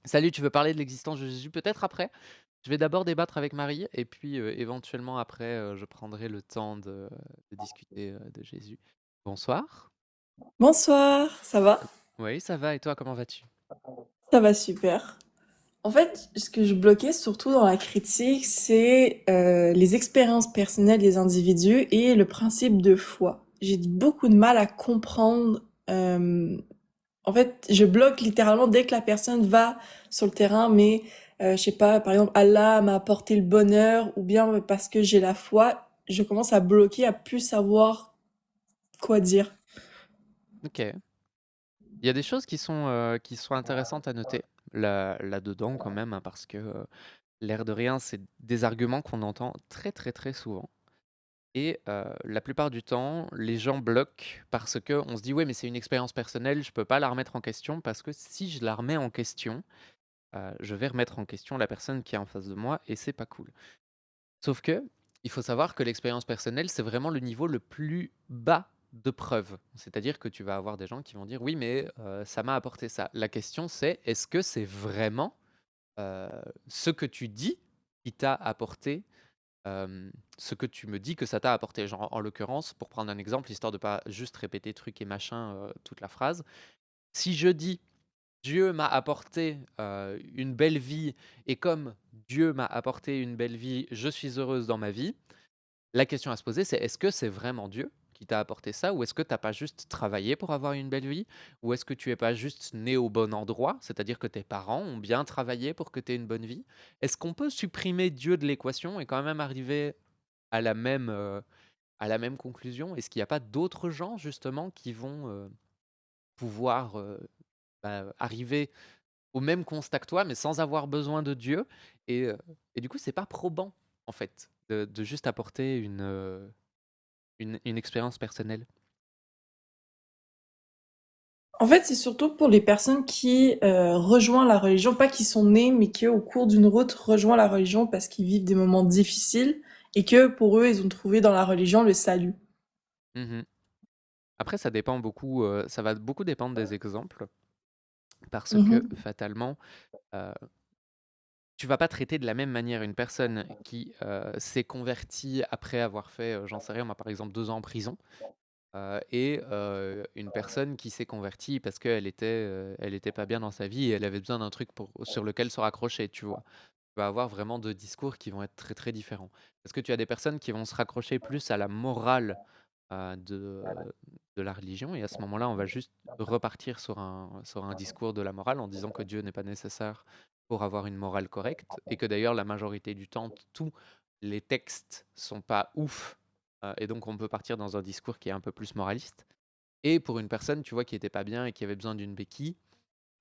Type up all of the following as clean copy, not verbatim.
Salut, tu veux parler de l'existence de Jésus peut-être après? Je vais d'abord débattre avec Marie et puis, éventuellement après, je prendrai le temps de discuter, de Jésus. Bonsoir. Bonsoir, ça va? Oui, ça va et toi, comment vas-tu? Ça va super. En fait, ce que je bloquais surtout dans la critique, c'est les expériences personnelles des individus et le principe de foi. J'ai beaucoup de mal à comprendre. En fait, je bloque littéralement dès que la personne va sur le terrain, mais je sais pas, par exemple, Allah m'a apporté le bonheur, ou bien parce que j'ai la foi, je commence à bloquer, à plus savoir quoi dire. OK. Il y a des choses qui sont intéressantes à noter là-dedans quand même, hein, parce que, l'air de rien, c'est des arguments qu'on entend très, très, très souvent et la plupart du temps, les gens bloquent parce qu'on se dit: «Ouais, mais c'est une expérience personnelle, je peux pas la remettre en question parce que si je la remets en question, je vais remettre en question la personne qui est en face de moi et c'est pas cool». Sauf que, il faut savoir que l'expérience personnelle, c'est vraiment le niveau le plus bas de preuve. C'est-à-dire que tu vas avoir des gens qui vont dire: «Oui, mais ça m'a apporté ça». La question c'est: est-ce que c'est vraiment, heu, ce que tu dis qui t'a apporté, ce que tu me dis que ça t'a apporté? Genre, en l'occurrence, pour prendre un exemple, histoire de pas juste répéter truc et machin, toute la phrase. Si je dis: Dieu m'a apporté, une belle vie et comme Dieu m'a apporté une belle vie, je suis heureuse dans ma vie. La question à se poser, c'est est-ce que c'est vraiment Dieu qui t'a apporté ça? Ou est-ce que tu as pas juste travaillé pour avoir une belle vie? Ou est-ce que tu es pas juste né au bon endroit? C'est-à-dire que tes parents ont bien travaillé pour que tu aies une bonne vie? Est-ce qu'on peut supprimer Dieu de l'équation et quand même arriver à la même conclusion? Est-ce qu'il y a pas d'autres gens justement qui vont, pouvoir, arriver au même constat que toi, mais sans avoir besoin de Dieu et du coup, c'est pas probant, en fait, de juste apporter une expérience personnelle. En fait, c'est surtout pour les personnes qui rejoignent la religion, pas qui sont nées, mais qui au cours d'une route rejoignent la religion parce qu'ils vivent des moments difficiles et que pour eux, ils ont trouvé dans la religion le salut. Mmh. Après ça dépend beaucoup, ça va beaucoup dépendre des exemples parce que Mhm. fatalement, heu, tu vas pas traiter de la même manière une personne qui, s'est convertie après avoir fait, j'en sais rien moi, par exemple 2 ans en prison, et une personne qui s'est convertie parce elle était pas bien dans sa vie et elle avait besoin d'un truc pour sur lequel se raccrocher, tu vois? Tu vas avoir vraiment 2 discours qui vont être très, très différents. Parce que tu as des personnes qui vont se raccrocher plus à la morale, de la religion et à ce moment-là, on va juste repartir sur un discours de la morale en disant que Dieu n'est pas nécessaire pour avoir une morale correcte et que d'ailleurs la majorité du temps, tous les textes sont pas ouf, et donc on peut partir dans un discours qui est un peu plus moraliste et pour une personne, tu vois, qui était pas bien et qui avait besoin d'une béquille,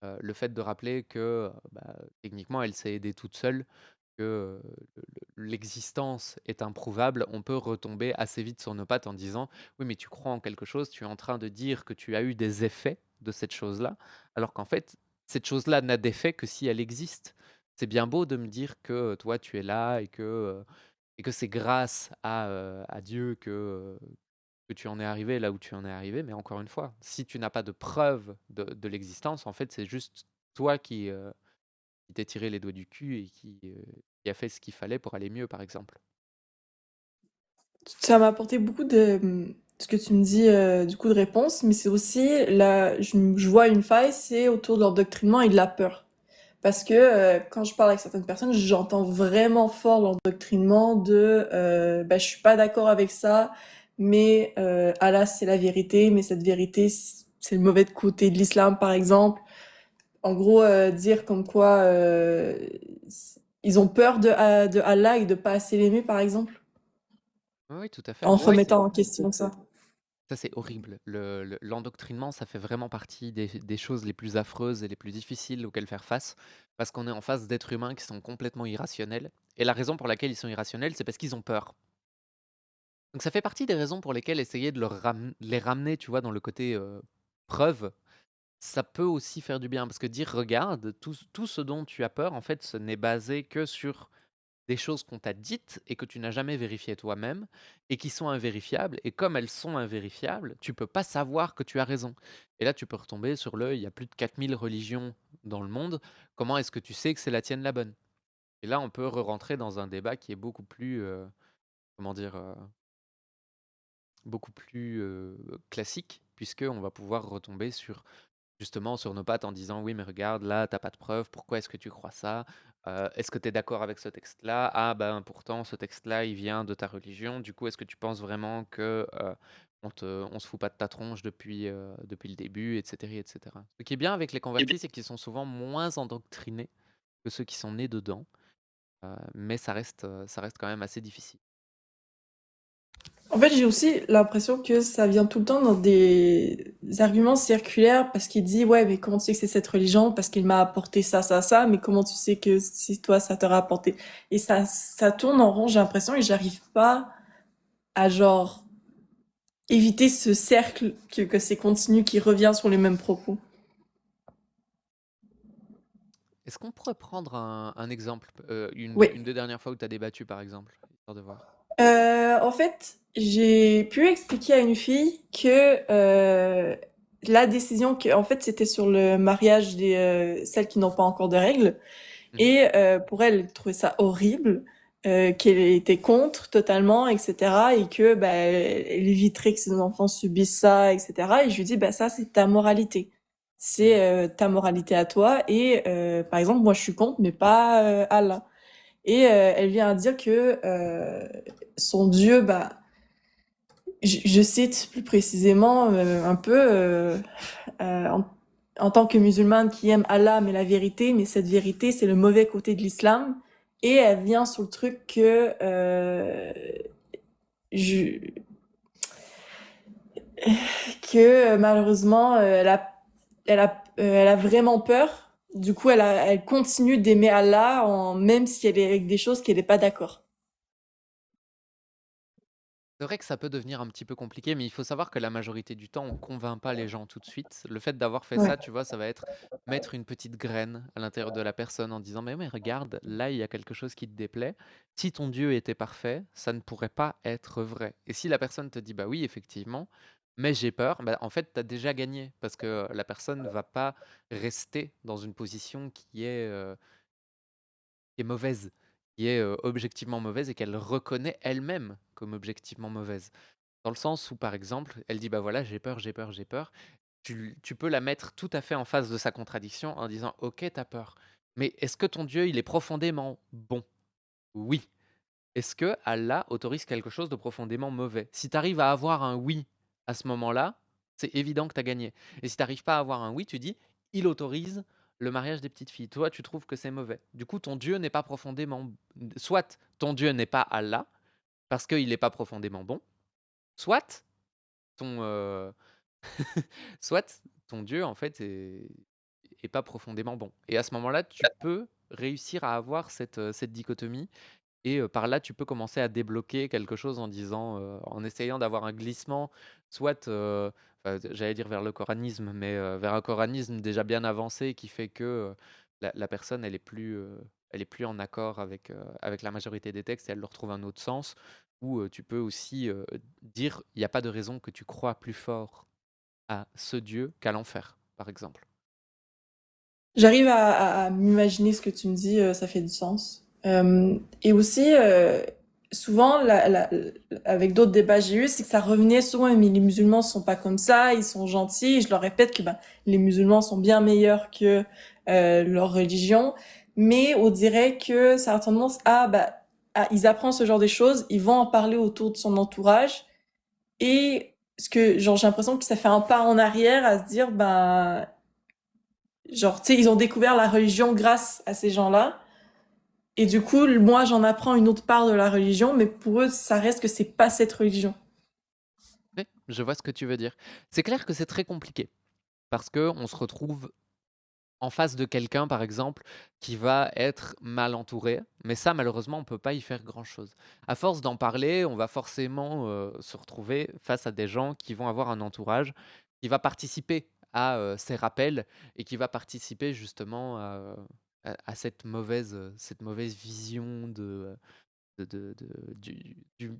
le fait de rappeler que, bah, techniquement elle s'est aidée toute seule, que, l'existence est improuvable, on peut retomber assez vite sur nos pattes en disant: «Oui, mais tu crois en quelque chose, tu es en train de dire que tu as eu des effets de cette chose-là, alors qu'en fait, cette chose-là n'a d'effet que si elle existe». C'est bien beau de me dire que, toi, tu es là et que c'est grâce à Dieu que tu en es arrivé là où tu en es arrivé, mais encore une fois, si tu n'as pas de preuve de l'existence, en fait, c'est juste toi qui t'es tiré les doigts du cul et qui a fait ce qu'il fallait pour aller mieux, par exemple. Ça m'a apporté beaucoup ce que tu me dis, du coup, de réponses, mais c'est aussi, là, je vois une faille, c'est autour de l'endoctrinement et de la peur. Parce que quand je parle avec certaines personnes, j'entends vraiment fort l'endoctrinement de bah, je suis pas d'accord avec ça, mais Allah c'est la vérité, mais cette vérité c'est le mauvais côté de l'islam par exemple. En gros, dire comme quoi ils ont peur de Allah et de pas assez l'aimer par exemple, Oui, oui, tout à fait. en Oui, c'est remettant en question ça. ça, c'est horrible. L'endoctrinement, ça fait vraiment partie des choses les plus affreuses et les plus difficiles auxquelles faire face, parce qu'on est en face d'êtres humains qui sont complètement irrationnels. Et la raison pour laquelle ils sont irrationnels, c'est parce qu'ils ont peur. Donc ça fait partie des raisons pour lesquelles essayer de les ramener, tu vois, dans le côté preuve, ça peut aussi faire du bien. Parce que dire, regarde, tout ce dont tu as peur, en fait, ce n'est basé que sur des choses qu'on t'a dites et que tu n'as jamais vérifiées toi-même et qui sont invérifiables et comme elles sont invérifiables, tu peux pas savoir que tu as raison et là, tu peux retomber sur le: «Il y a plus de 4000 religions dans le monde, comment est-ce que tu sais que c'est la tienne la bonne?» Et là, on peut re-rentrer dans un débat qui est beaucoup plus, comment dire? Beaucoup plus, classique puisqu'on va pouvoir retomber sur justement sur nos pattes en disant: «Oui, mais regarde, là, t'as pas de preuves, pourquoi est-ce que tu crois ça? Est-ce que tu es d'accord avec ce texte-là? Ah ben, pourtant ce texte-là, il vient de ta religion, du coup, est-ce que tu penses vraiment que, on se fout pas de ta tronche depuis le début?» et cetera et cetera. Ce qui est bien avec les convertis, c'est qu'ils sont souvent moins endoctrinés que ceux qui sont nés dedans, mais ça reste quand même assez difficile. En fait, j'ai aussi l'impression que ça vient tout le temps dans des arguments circulaires parce qu'il dit, ouais, mais comment tu sais que c'est cette religion? Parce qu'il m'a apporté ça, ça, ça, mais comment tu sais que si toi, ça t'aura apporté? Et ça tourne en rond, j'ai l'impression, et j'arrive pas à genre éviter ce cercle que c'est continu qui revient sur les mêmes propos. Est-ce qu'on pourrait prendre un exemple, Oui. une des dernières fois où tu as débattu, par exemple? Histoire de voir. En fait, j'ai pu expliquer à une fille que la décision que, en fait, c'était sur le mariage des celles qui n'ont pas encore de règles, Mmh. et pour elle, elle trouvait ça horrible, qu'elle était contre totalement, etc., et que bah, elle éviterait que ses enfants subissent ça, etc. Et je lui dis, bah ça, c'est ta moralité. C'est Mmh. ta moralité à toi. Et par exemple, moi, je suis contre, mais pas Allah. Et elle vient dire que son Dieu, bah, je cite plus précisément un peu euh, en, en tant que musulmane qui aime Allah, mais la vérité, mais cette vérité, c'est le mauvais côté de l'islam. Et elle vient sur le truc que je, malheureusement, elle a vraiment peur. Du coup, elle continue d'aimer Allah même si elle est avec des choses qu'elle n'est pas d'accord. C'est vrai que ça peut devenir un petit peu compliqué, mais il faut savoir que la majorité du temps, on convainc pas les gens tout de suite. Le fait d'avoir fait Ouais. ça, tu vois, ça va être mettre une petite graine à l'intérieur de la personne en disant: «Mais regarde, là, il y a quelque chose qui te déplaît. Si ton Dieu était parfait, ça ne pourrait pas être vrai». Et si la personne te dit: «Bah oui, effectivement, mais j'ai peur», bah, en fait, tu as déjà gagné parce que la personne va pas rester dans une position qui est mauvaise, qui est, objectivement mauvaise et qu'elle reconnaît elle-même comme objectivement mauvaise. Dans le sens où, par exemple, elle dit: «Bah, voilà, j'ai peur, j'ai peur, j'ai peur». Tu peux la mettre tout à fait en face de sa contradiction en disant: «OK, tu as peur, mais est-ce que ton Dieu, il est profondément bon? Oui. Est-ce que Allah autorise quelque chose de profondément mauvais?» Si tu arrives à avoir un «oui» à ce moment-là, c'est évident que tu as gagné et si tu arrives pas à avoir un «oui», tu dis: «Il autorise le mariage des petites filles». Toi, tu trouves que c'est mauvais. Du coup, ton Dieu n'est pas profondément soit ton Dieu n'est pas Allah parce qu'il n'est pas profondément bon, soit ton, soit ton Dieu, en fait, est pas profondément bon et à ce moment-là, tu peux réussir à avoir cette dichotomie et par là, tu peux commencer à débloquer quelque chose en disant, en essayant d'avoir un glissement, soit, enfin, j'allais dire vers le coranisme, mais vers un coranisme déjà bien avancé qui fait que, la personne, elle est plus en accord avec la majorité des textes et elle leur trouve un autre sens. Ou, tu peux aussi, dire: «Il y a pas de raison que tu crois plus fort à ce Dieu qu'à l'enfer», par exemple. J'arrive à m'imaginer ce que tu me dis, ça fait du sens. Et aussi, souvent, avec d'autres débats que j'ai eus, c'est que ça revenait souvent, mais les musulmans sont pas comme ça, ils sont gentils. Et je leur répète que ben, les musulmans sont bien meilleurs que leur religion, mais on dirait que ça a tendance à, bah, ils apprennent ce genre de choses, ils vont en parler autour de son entourage, et ce que, genre, j'ai l'impression que ça fait un pas en arrière à se dire, ben, genre, tu sais, ils ont découvert la religion grâce à ces gens-là. Et du coup, moi, j'en apprends une autre part de la religion, mais pour eux, ça reste que c'est pas cette religion. Oui, je vois ce que tu veux dire. C'est clair que c'est très compliqué parce qu'on se retrouve en face de quelqu'un, par exemple, qui va être mal entouré, mais ça, malheureusement, on peut pas y faire grand-chose. À force d'en parler, on va forcément, se retrouver face à des gens qui vont avoir un entourage qui va participer à, ces rappels et qui va participer justement à cette mauvaise vision de du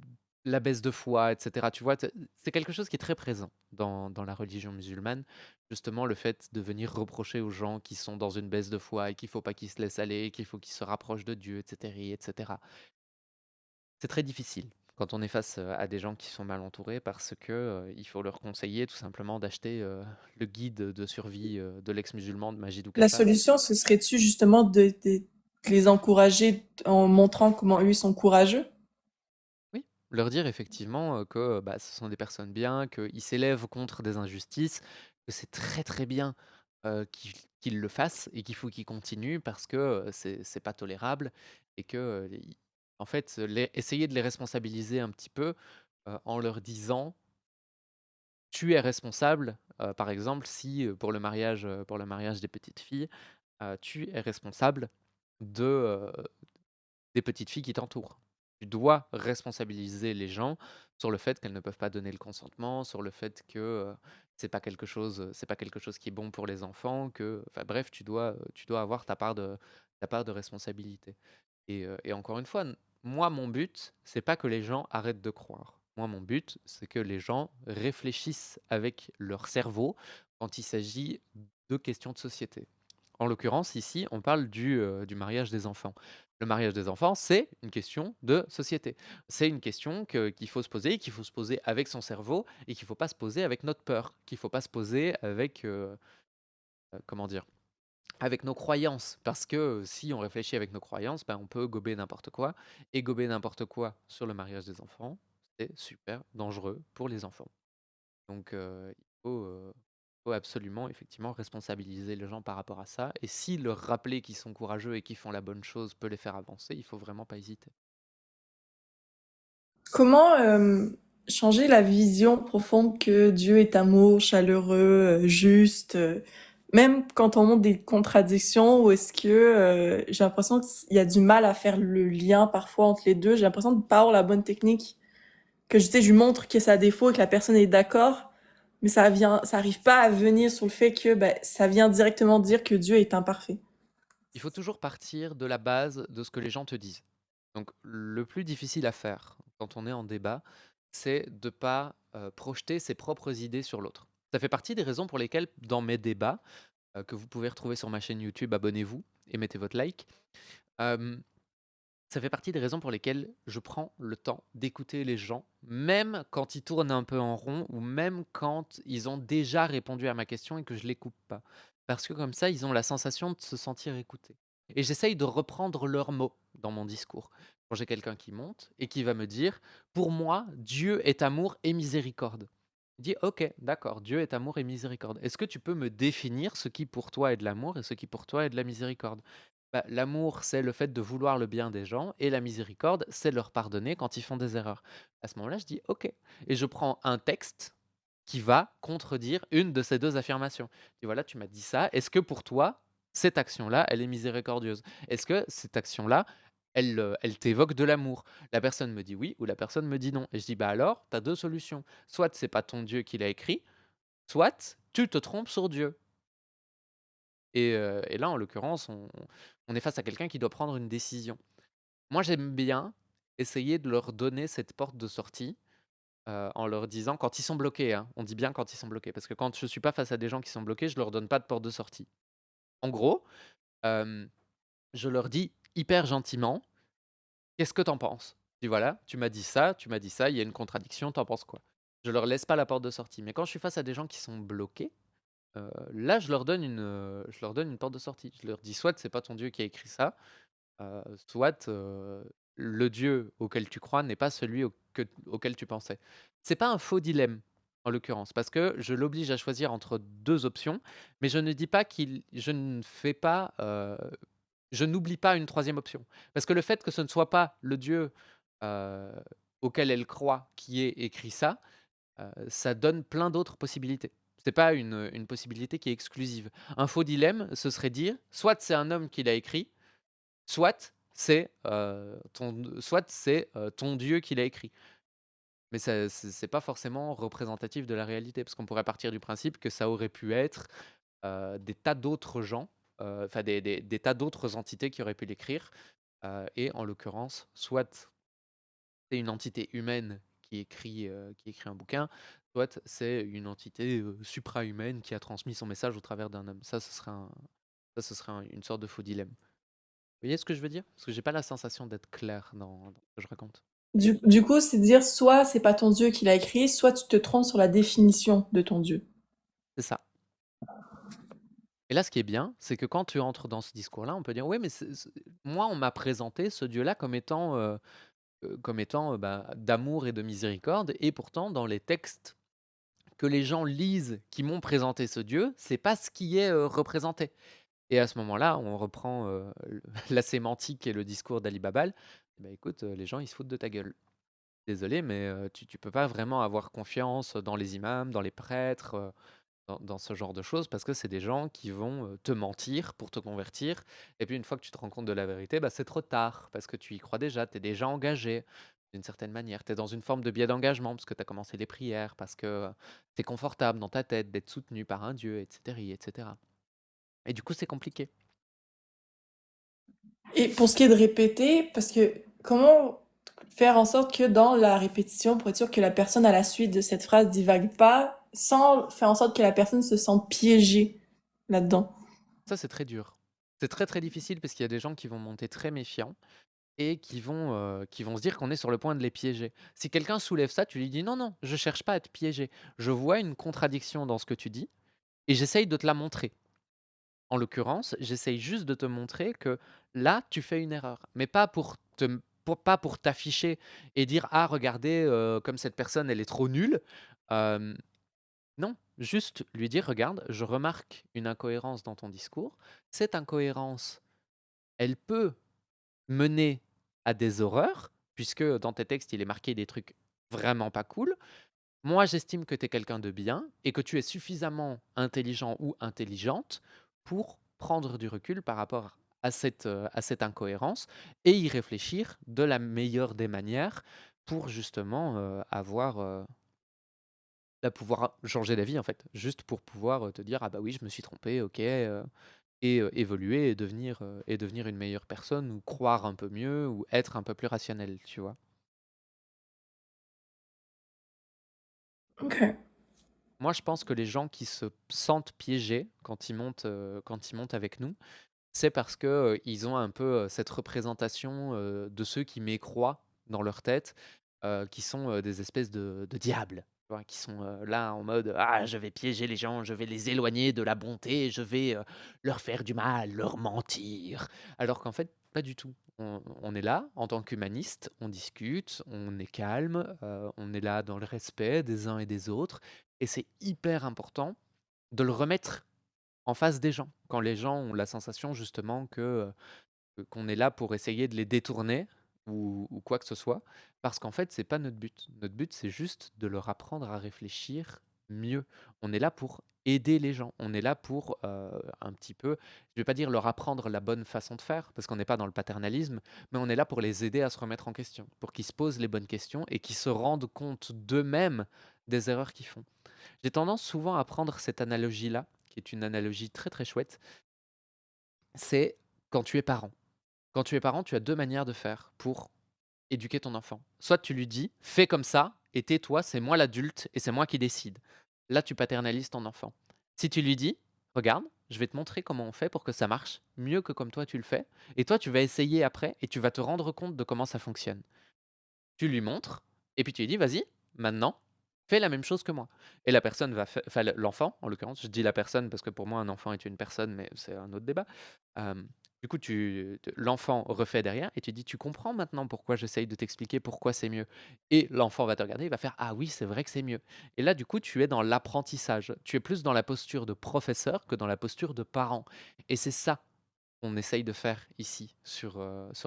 la baisse de foi et cetera, tu vois? C'est quelque chose qui est très présent dans la religion musulmane, justement le fait de venir reprocher aux gens qui sont dans une baisse de foi et qu'il faut pas qu'ils se laissent aller, qu'il faut qu'ils se rapprochent de Dieu et cetera. C'est très difficile quand on est face, à des gens qui sont mal entourés parce que, il faut leur conseiller tout simplement d'acheter, le guide de survie, de l'ex-musulman de Majid ou La Kafar. solution, ce serait-tu justement de les encourager en montrant comment eux ils sont courageux? Oui, leur dire effectivement, que, bah, ce sont des personnes bien, qu'ils s'élèvent contre des injustices, que c'est très, très bien, qu'ils le fassent et qu'il faut qu'ils continuent parce que, c'est pas tolérable et que, i en fait, essayer de les responsabiliser un petit peu, en leur disant: «Tu es responsable», par exemple si, pour le mariage des petites filles, «Tu es responsable de, des petites filles qui t'entourent. Tu dois responsabiliser les gens sur le fait qu'elles ne peuvent pas donner le consentement, sur le fait que, c'est pas quelque chose qui est bon pour les enfants, que enfin bref, tu dois avoir ta part de responsabilité et encore une fois, moi mon but, c'est pas que les gens arrêtent de croire. Moi mon but, c'est que les gens réfléchissent avec leur cerveau quand il s'agit de questions de société. En l'occurrence, ici, on parle du mariage des enfants. Le mariage des enfants, c'est une question de société. C'est une question qu'il faut se poser, qu'il faut se poser avec son cerveau et qu'il ne faut pas se poser avec notre peur, qu'il ne faut pas se poser avec, comment dire, avec nos croyances. Parce que si on réfléchit avec nos croyances, ben, on peut gober n'importe quoi. Et gober n'importe quoi sur le mariage des enfants, c'est super dangereux pour les enfants. Donc, faut absolument, effectivement, responsabiliser les gens par rapport à ça et si leur rappeler qu'ils sont courageux et qu'ils font la bonne chose peut les faire avancer, il faut vraiment pas hésiter. Comment, changer la vision profonde que Dieu est amour, chaleureux, juste, même quand on montre des contradictions ou est-ce que, j'ai l'impression qu'il y a du mal à faire le lien parfois entre les 2. J'ai l'impression de pas avoir la bonne technique, que je tu sais, je lui montre que ça a défaut et que la personne est d'accord, mais ça arrive pas à venir sur le fait que, bah, ça vient directement dire que Dieu est imparfait. Il faut toujours partir de la base de ce que les gens te disent. Donc le plus difficile à faire quand on est en débat, c'est de pas, projeter ses propres idées sur l'autre. Ça fait partie des raisons pour lesquelles dans mes débats, que vous pouvez retrouver sur ma chaîne YouTube, abonnez-vous et mettez votre like. Hem, Ça fait partie des raisons pour lesquelles je prends le temps d'écouter les gens, même quand ils tournent un peu en rond ou même quand ils ont déjà répondu à ma question et que je les coupe pas. Parce que comme ça, ils ont la sensation de se sentir écoutés. Et j'essaye de reprendre leurs mots dans mon discours. Quand j'ai quelqu'un qui monte et qui va me dire: «Pour moi, Dieu est amour et miséricorde». Je dis: «OK, d'accord, Dieu est amour et miséricorde. Est-ce que tu peux me définir ce qui pour toi est de l'amour et ce qui pour toi est de la miséricorde?» Bah, l'amour, c'est le fait de vouloir le bien des gens et la miséricorde, c'est de leur pardonner quand ils font des erreurs. À ce moment-là, je dis OK et je prends un texte qui va contredire une de ces 2 affirmations. Je dis: «Voilà, tu m'as dit ça. Est-ce que pour toi, cette action-là, elle est miséricordieuse? Est-ce que cette action-là, elle t'évoque de l'amour?» La personne me dit oui ou la personne me dit non et je dis: «Bah, alors, tu as 2 solutions. Soit c'est pas ton Dieu qui l'a écrit, soit tu te trompes sur Dieu». Et là, en l'occurrence, on est face à quelqu'un qui doit prendre une décision. Moi, j'aime bien essayer de leur donner cette porte de sortie, en leur disant quand ils sont bloqués, hein, on dit bien quand ils sont bloqués, parce que quand je suis pas face à des gens qui sont bloqués, je leur donne pas de porte de sortie. En gros, hem, je leur dis hyper gentiment: «Qu'est-ce que tu en penses?» Je dis: «Voilà, tu m'as dit ça, il y a une contradiction, tu en penses quoi?» Je leur laisse pas la porte de sortie. Mais quand je suis face à des gens qui sont bloqués, là, je leur donne une porte de sortie. Je leur dis: «Soit c'est pas ton Dieu qui a écrit ça, soit, le Dieu auquel tu crois n'est pas celui auquel tu pensais». C'est pas un faux dilemme, en l'occurrence, parce que je l'oblige à choisir entre 2 options, mais je ne dis pas qu'il je ne fais pas, je n'oublie pas une troisième option. Parce que le fait que ce ne soit pas le Dieu, heu, auquel elle croit qui ait écrit ça, ça donne plein d'autres possibilités. C'est pas une possibilité qui est exclusive. Un faux dilemme, ce serait dire: soit c'est un homme qui l'a écrit, soit c'est, ton Dieu qui l'a écrit. Mais ça c'est pas forcément représentatif de la réalité, parce qu'on pourrait partir du principe que ça aurait pu être, des tas d'autres gens, enfin des tas d'autres entités qui auraient pu l'écrire, et en l'occurrence, soit c'est une entité humaine qui écrit un bouquin, soit c'est une entité, supra-humaine qui a transmis son message au travers d'un homme. Ce serait une sorte de faux dilemme. Vous voyez ce que je veux dire? Parce que j'ai pas la sensation d'être clair dans ce que je raconte. Du coup, c'est dire soit c'est pas ton Dieu qui l'a écrit, soit tu te trompes sur la définition de ton Dieu. C'est ça. Et là, ce qui est bien, c'est que quand tu entres dans ce discours-là, on peut dire: «Oui, mais moi, on m'a présenté ce Dieu-là comme étant, bah, d'amour et de miséricorde et pourtant dans les textes que les gens lisent, qui m'ont présenté ce Dieu, c'est pas ce qui est, représenté». Et à ce moment-là, on reprend, le la sémantique et le discours d'Ali Babal. Bah, écoute, les gens, ils se foutent de ta gueule. Désolé, mais tu peux pas vraiment avoir confiance dans les imams, dans les prêtres, dans ce genre de choses parce que c'est des gens qui vont, te mentir pour te convertir et puis une fois que tu te rends compte de la vérité, bah, c'est trop tard parce que tu y crois déjà, tu es déjà engagé d'une certaine manière. Tu es dans une forme de biais d'engagement parce que tu as commencé les prières, parce que, tu es confortable dans ta tête d'être soutenu par un dieu et cetera et cetera. Et du coup, c'est compliqué. Et pour ce qui est de répéter, parce que comment faire en sorte que dans la répétition, pour être sûr que la personne à la suite de cette phrase divague pas, sans faire en sorte que la personne se sente piégée là-dedans? Ça, c'est très dur. C'est très, très difficile parce qu'il y a des gens qui vont monter très méfiants et qui vont se dire qu'on est sur le point de les piéger. Si quelqu'un soulève ça, tu lui dis: «Non, non, je cherche pas à te piéger. Je vois une contradiction dans ce que tu dis et j'essaye de te la montrer». En l'occurrence, j'essaye juste de te montrer que là, tu fais une erreur, mais pas pour t'afficher et dire: «Ah regardez, comme cette personne elle est trop nulle». Hem, non, juste lui dire: «Regarde, je remarque une incohérence dans ton discours. Cette incohérence, elle peut mener à des horreurs, puisque dans tes textes, il est marqué des trucs vraiment pas cool. Moi, j'estime que tu es quelqu'un de bien et que tu es suffisamment intelligent ou intelligente pour prendre du recul par rapport à cette incohérence et y réfléchir de la meilleure des manières pour justement pouvoir changer d'avis en fait. Juste pour pouvoir te dire: ah bah oui, je me suis trompé, ok, et évoluer et devenir une meilleure personne ou croire un peu mieux ou être un peu plus rationnel, tu vois. OK. Moi, je pense que les gens qui se sentent piégés quand ils montent avec nous, c'est parce que, ils ont un peu, cette représentation, de ceux qui mécroient dans leur tête, qui sont, des espèces de diables, tu vois? Qui sont, là en mode: «Ah, je vais piéger les gens, je vais les éloigner de la bonté, je vais, leur faire du mal, leur mentir». Alors qu'en fait, pas du tout. On est là en tant qu'humaniste, on discute, on est calme, on est là dans le respect des uns et des autres et c'est hyper important de le remettre en face des gens. Quand les gens ont la sensation justement qu'on est là pour essayer de les détourner ou quoi que ce soit, parce qu'en fait, c'est pas notre but. Notre but, c'est juste de leur apprendre à réfléchir mieux. On est là pour aider les gens. On est là pour, un petit peu, je vais pas dire leur apprendre la bonne façon de faire, parce qu'on n'est pas dans le paternalisme, mais on est là pour les aider à se remettre en question, pour qu'ils se posent les bonnes questions et qu'ils se rendent compte d'eux-mêmes des erreurs qu'ils font. J'ai tendance souvent à prendre cette analogie-là, qui est une analogie très, très chouette, c'est quand tu es parent. Quand tu es parent, tu as 2 manières de faire pour éduquer ton enfant. Soit tu lui dis: «Fais comme ça et tais-toi, c'est moi l'adulte et c'est moi qui décide». Là, tu paternalises ton enfant. Si tu lui dis: «Regarde, je vais te montrer comment on fait pour que ça marche mieux que comme toi tu le fais et toi tu vas essayer après et tu vas te rendre compte de comment ça fonctionne». Tu lui montres et puis tu lui dis: «Vas-y, maintenant, fais la même chose que moi» et la personne va fai enfin l'enfant, en l'occurrence, je dis la personne parce que pour moi un enfant est une personne, mais c'est un autre débat. Hem, du coup, l'enfant refait derrière et tu dis: «Tu comprends maintenant pourquoi j'essaye de t'expliquer pourquoi c'est mieux?» et l'enfant va te regarder, il va faire: «Ah oui, c'est vrai que c'est mieux» et là, du coup, tu es dans l'apprentissage. Tu es plus dans la posture de professeur que dans la posture de parent et c'est ça on essaye de faire ici sur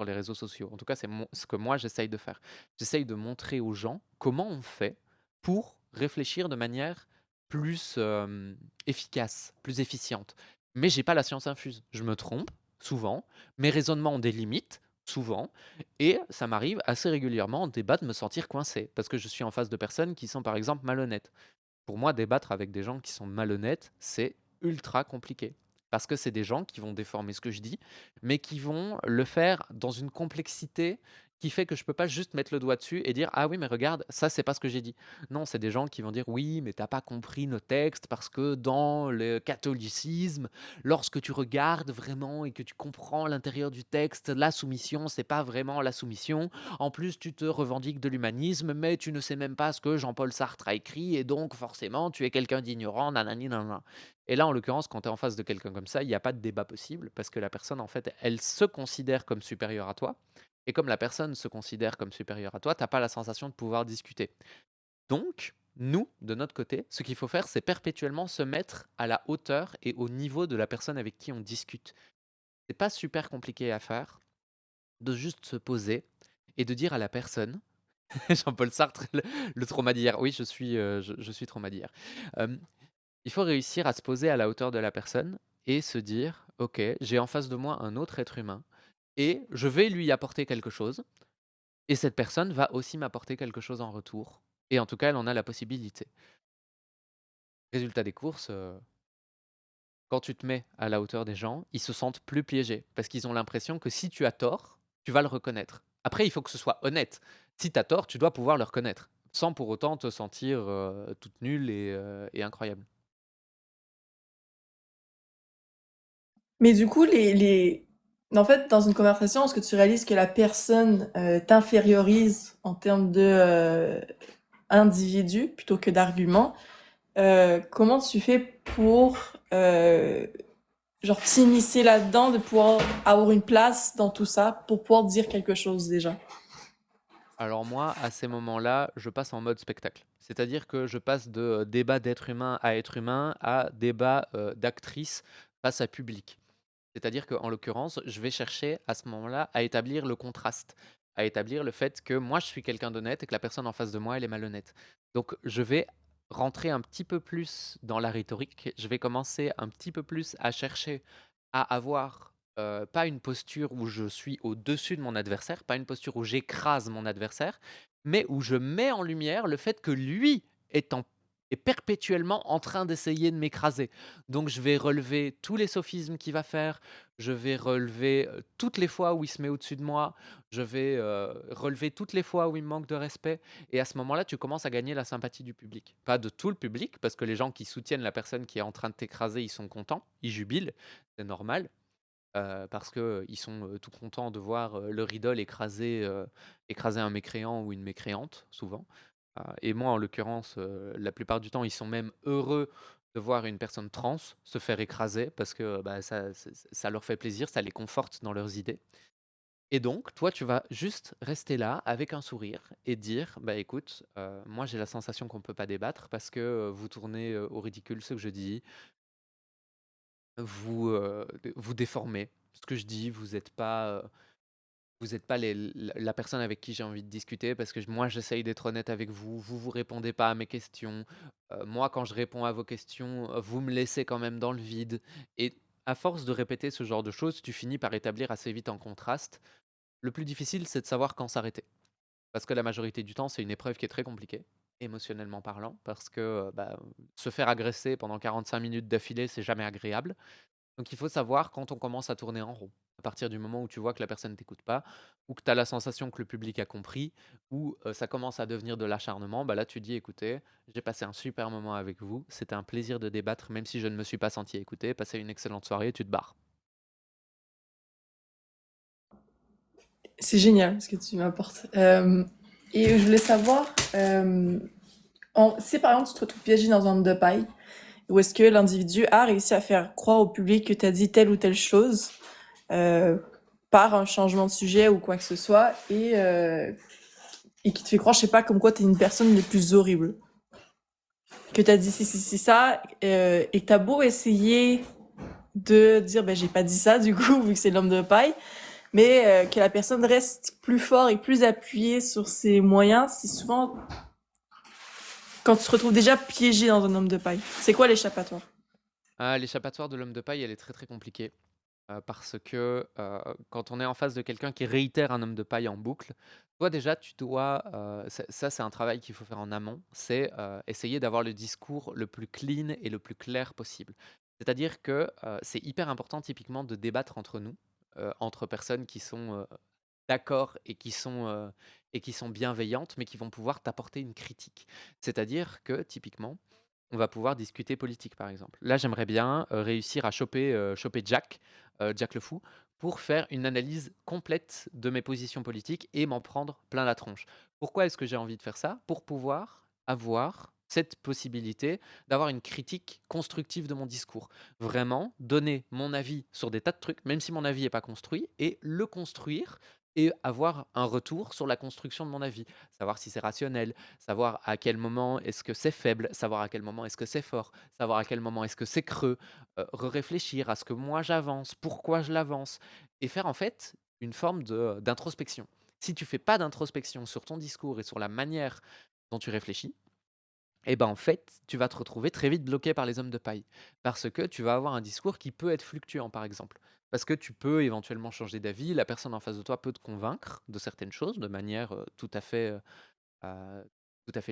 les réseaux sociaux. En tout cas, c'est ce que moi j'essaye de faire. J'essaye de montrer aux gens comment on fait pour réfléchir de manière plus efficace, plus efficiente. Mais j'ai pas la science infuse. Je me trompe souvent, mes raisonnements ont des limites souvent, et ça m'arrive assez régulièrement en débat de me sentir coincé parce que je suis en face de personnes qui sont par exemple malhonnêtes. Pour moi, débattre avec des gens qui sont malhonnêtes, c'est ultra compliqué Parce que c'est des gens qui vont déformer ce que je dis, mais qui vont le faire dans une complexité qui fait que je peux pas juste mettre le doigt dessus et dire: «Ah oui, mais regarde, ça, c'est pas ce que j'ai dit». Non, c'est des gens qui vont dire: «Oui, mais t'as pas compris nos textes parce que dans le catholicisme, lorsque tu regardes vraiment et que tu comprends l'intérieur du texte, la soumission, c'est pas vraiment la soumission. En plus, tu te revendiques de l'humanisme, mais tu ne sais même pas ce que Jean-Paul Sartre a écrit et donc forcément, tu es quelqu'un d'ignorant, nanani nanana». Et là, en l'occurrence, quand tu es en face de quelqu'un comme ça, il y a pas de débat possible parce que la personne, en fait, elle se considère comme supérieure à toi et comme la personne se considère comme supérieure à toi, tu as pas la sensation de pouvoir discuter. Donc, nous, de notre côté, ce qu'il faut faire, c'est perpétuellement se mettre à la hauteur et au niveau de la personne avec qui on discute. C'est pas super compliqué à faire de juste se poser et de dire à la personne Jean-Paul Sartre, le trauma d'hier. Oui, je suis trauma d'hier. Hem, il faut réussir à se poser à la hauteur de la personne et se dire: «OK, j'ai en face de moi un autre être humain et je vais lui apporter quelque chose et cette personne va aussi m'apporter quelque chose en retour» et en tout cas, elle en a la possibilité. Résultat des courses, quand tu te mets à la hauteur des gens, ils se sentent plus piégés parce qu'ils ont l'impression que si tu as tort, tu vas le reconnaître. Après, il faut que ce soit honnête. Si tu as tort, tu dois pouvoir le reconnaître, sans pour autant te sentir, toute nulle et incroyable. Mais du coup, en fait, dans une conversation, est-ce que tu réalises que la personne t'infériorise en termes de individu plutôt que d'argument? Comment tu fais pour genre t'immiscer là-dedans, de pouvoir avoir une place dans tout ça, pour pouvoir dire quelque chose déjà? Alors moi, à ces moments-là, je passe en mode spectacle. C'est-à-dire que je passe de, débat d'être humain à débat, d'actrice face à public. C'est-à-dire qu'en l'occurrence, je vais chercher à ce moment-là à établir le contraste, à établir le fait que moi je suis quelqu'un d'honnête et que la personne en face de moi elle est malhonnête. Donc je vais rentrer un petit peu plus dans la rhétorique, je vais commencer un petit peu plus à chercher à avoir pas une posture où je suis au-dessus de mon adversaire, pas une posture où j'écrase mon adversaire, mais où je mets en lumière le fait que lui est perpétuellement en train d'essayer de m'écraser. Donc je vais relever tous les sophismes qu'il va faire, je vais relever, toutes les fois où il se met au-dessus de moi, je vais, relever toutes les fois où il me manque de respect et à ce moment-là, tu commences à gagner la sympathie du public. Pas de tout le public, parce que les gens qui soutiennent la personne qui est en train de t'écraser, ils sont contents, ils jubilent, c'est normal, parce qu'ils sont, tout contents de voir, leur idole écraser un mécréant ou une mécréante, souvent. Et moi, en l'occurrence, la plupart du temps, ils sont même heureux de voir une personne trans se faire écraser parce que, bah, ça leur fait plaisir, ça les conforte dans leurs idées. Et donc, toi, tu vas juste rester là avec un sourire et dire: «Bah, écoute, moi, j'ai la sensation qu'on peut pas débattre parce que, vous tournez, au ridicule ce que je dis, vous déformez ce que je dis, vous êtes pas la personne avec qui j'ai envie de discuter parce que moi j'essaye d'être honnête avec vous, vous répondez pas à mes questions. Moi quand je réponds à vos questions, vous me laissez quand même dans le vide et à force de répéter ce genre de choses, tu finis par établir assez vite un contraste. Le plus difficile, c'est de savoir quand s'arrêter parce que la majorité du temps, c'est une épreuve qui est très compliquée, émotionnellement parlant, parce que, bah, se faire agresser pendant 45 minutes d'affilée, c'est jamais agréable. Donc il faut savoir quand on commence à tourner en rond. À partir du moment où tu vois que la personne ne t'écoute pas, ou que tu as la sensation que le public a compris, ou ça commence à devenir de l'acharnement, bah là tu dis: «Écoutez, j'ai passé un super moment avec vous, c'était un plaisir de débattre même si je ne me suis pas senti écouté, passez une excellente soirée» et tu te barres. C'est génial ce que tu m'apportes. Et je voulais savoir, si par exemple tu te retrouves piégé dans un homme de paille, ou est-ce que l'individu a réussi à faire croire au public que tu as dit telle ou telle chose, euh, par un changement de sujet ou quoi que ce soit, et qui te fait croire, je sais pas, comme quoi t'es une personne les plus horribles. Que t'as dit si, ça, et que t'as beau essayer de dire, ben j'ai pas dit ça du coup, vu que c'est l'homme de paille, mais que la personne reste plus fort et plus appuyée sur ses moyens, c'est souvent quand tu te retrouves déjà piégé dans un homme de paille. C'est quoi l'échappatoire? Ah, l'échappatoire de l'homme de paille, elle est très, très compliquée. Parce que, quand on est en face de quelqu'un qui réitère un homme de paille en boucle, toi déjà tu dois, ça c'est un travail qu'il faut faire en amont, c'est, essayer d'avoir le discours le plus clean et le plus clair possible. C'est-à-dire que, c'est hyper important typiquement de débattre entre nous, entre personnes qui sont, d'accord et qui sont bienveillantes, mais qui vont pouvoir t'apporter une critique. C'est-à-dire que typiquement, on va pouvoir discuter politique, par exemple. Là, j'aimerais bien, réussir à choper Jack, Jack le fou, pour faire une analyse complète de mes positions politiques et m'en prendre plein la tronche. Pourquoi est-ce que j'ai envie de faire ça? Pour pouvoir avoir cette possibilité d'avoir une critique constructive de mon discours. Vraiment donner mon avis sur des tas de trucs, même si mon avis n'est pas construit, et le construire et avoir un retour sur la construction de mon avis. Savoir si c'est rationnel, savoir à quel moment est-ce que c'est faible, savoir à quel moment est-ce que c'est fort, savoir à quel moment est-ce que c'est creux, réfléchir à ce que moi j'avance, pourquoi je l'avance, et faire en fait une forme d'introspection. Si tu fais pas d'introspection sur ton discours et sur la manière dont tu réfléchis, et ben en fait, tu vas te retrouver très vite bloqué par les hommes de paille. Parce que tu vas avoir un discours qui peut être fluctuant, par exemple. Parce que tu peux éventuellement changer d'avis, la personne en face de toi peut te convaincre de certaines choses de manière euh, tout à fait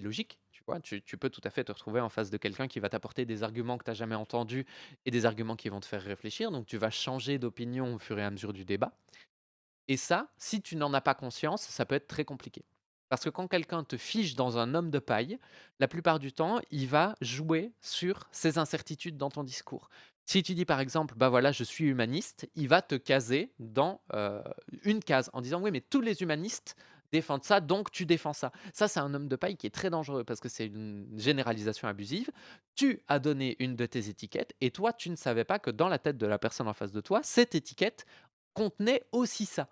logique. Tu vois, tu peux tout à fait te retrouver en face de quelqu'un qui va t'apporter des arguments que tu n'as jamais entendus et des arguments qui vont te faire réfléchir. Donc tu vas changer d'opinion au fur et à mesure du débat. Et ça, si tu n'en as pas conscience, ça peut être très compliqué. Parce que quand quelqu'un te fige dans un homme de paille, la plupart du temps, il va jouer sur ces incertitudes dans ton discours. Si tu dis par exemple, bah voilà, je suis humaniste, il va te caser dans une case en disant oui, mais tous les humanistes défendent ça, donc tu défends ça. Ça, c'est un homme de paille qui est très dangereux parce que c'est une généralisation abusive. Tu as donné une de tes étiquettes et toi, tu ne savais pas que dans la tête de la personne en face de toi, cette étiquette contenait aussi ça.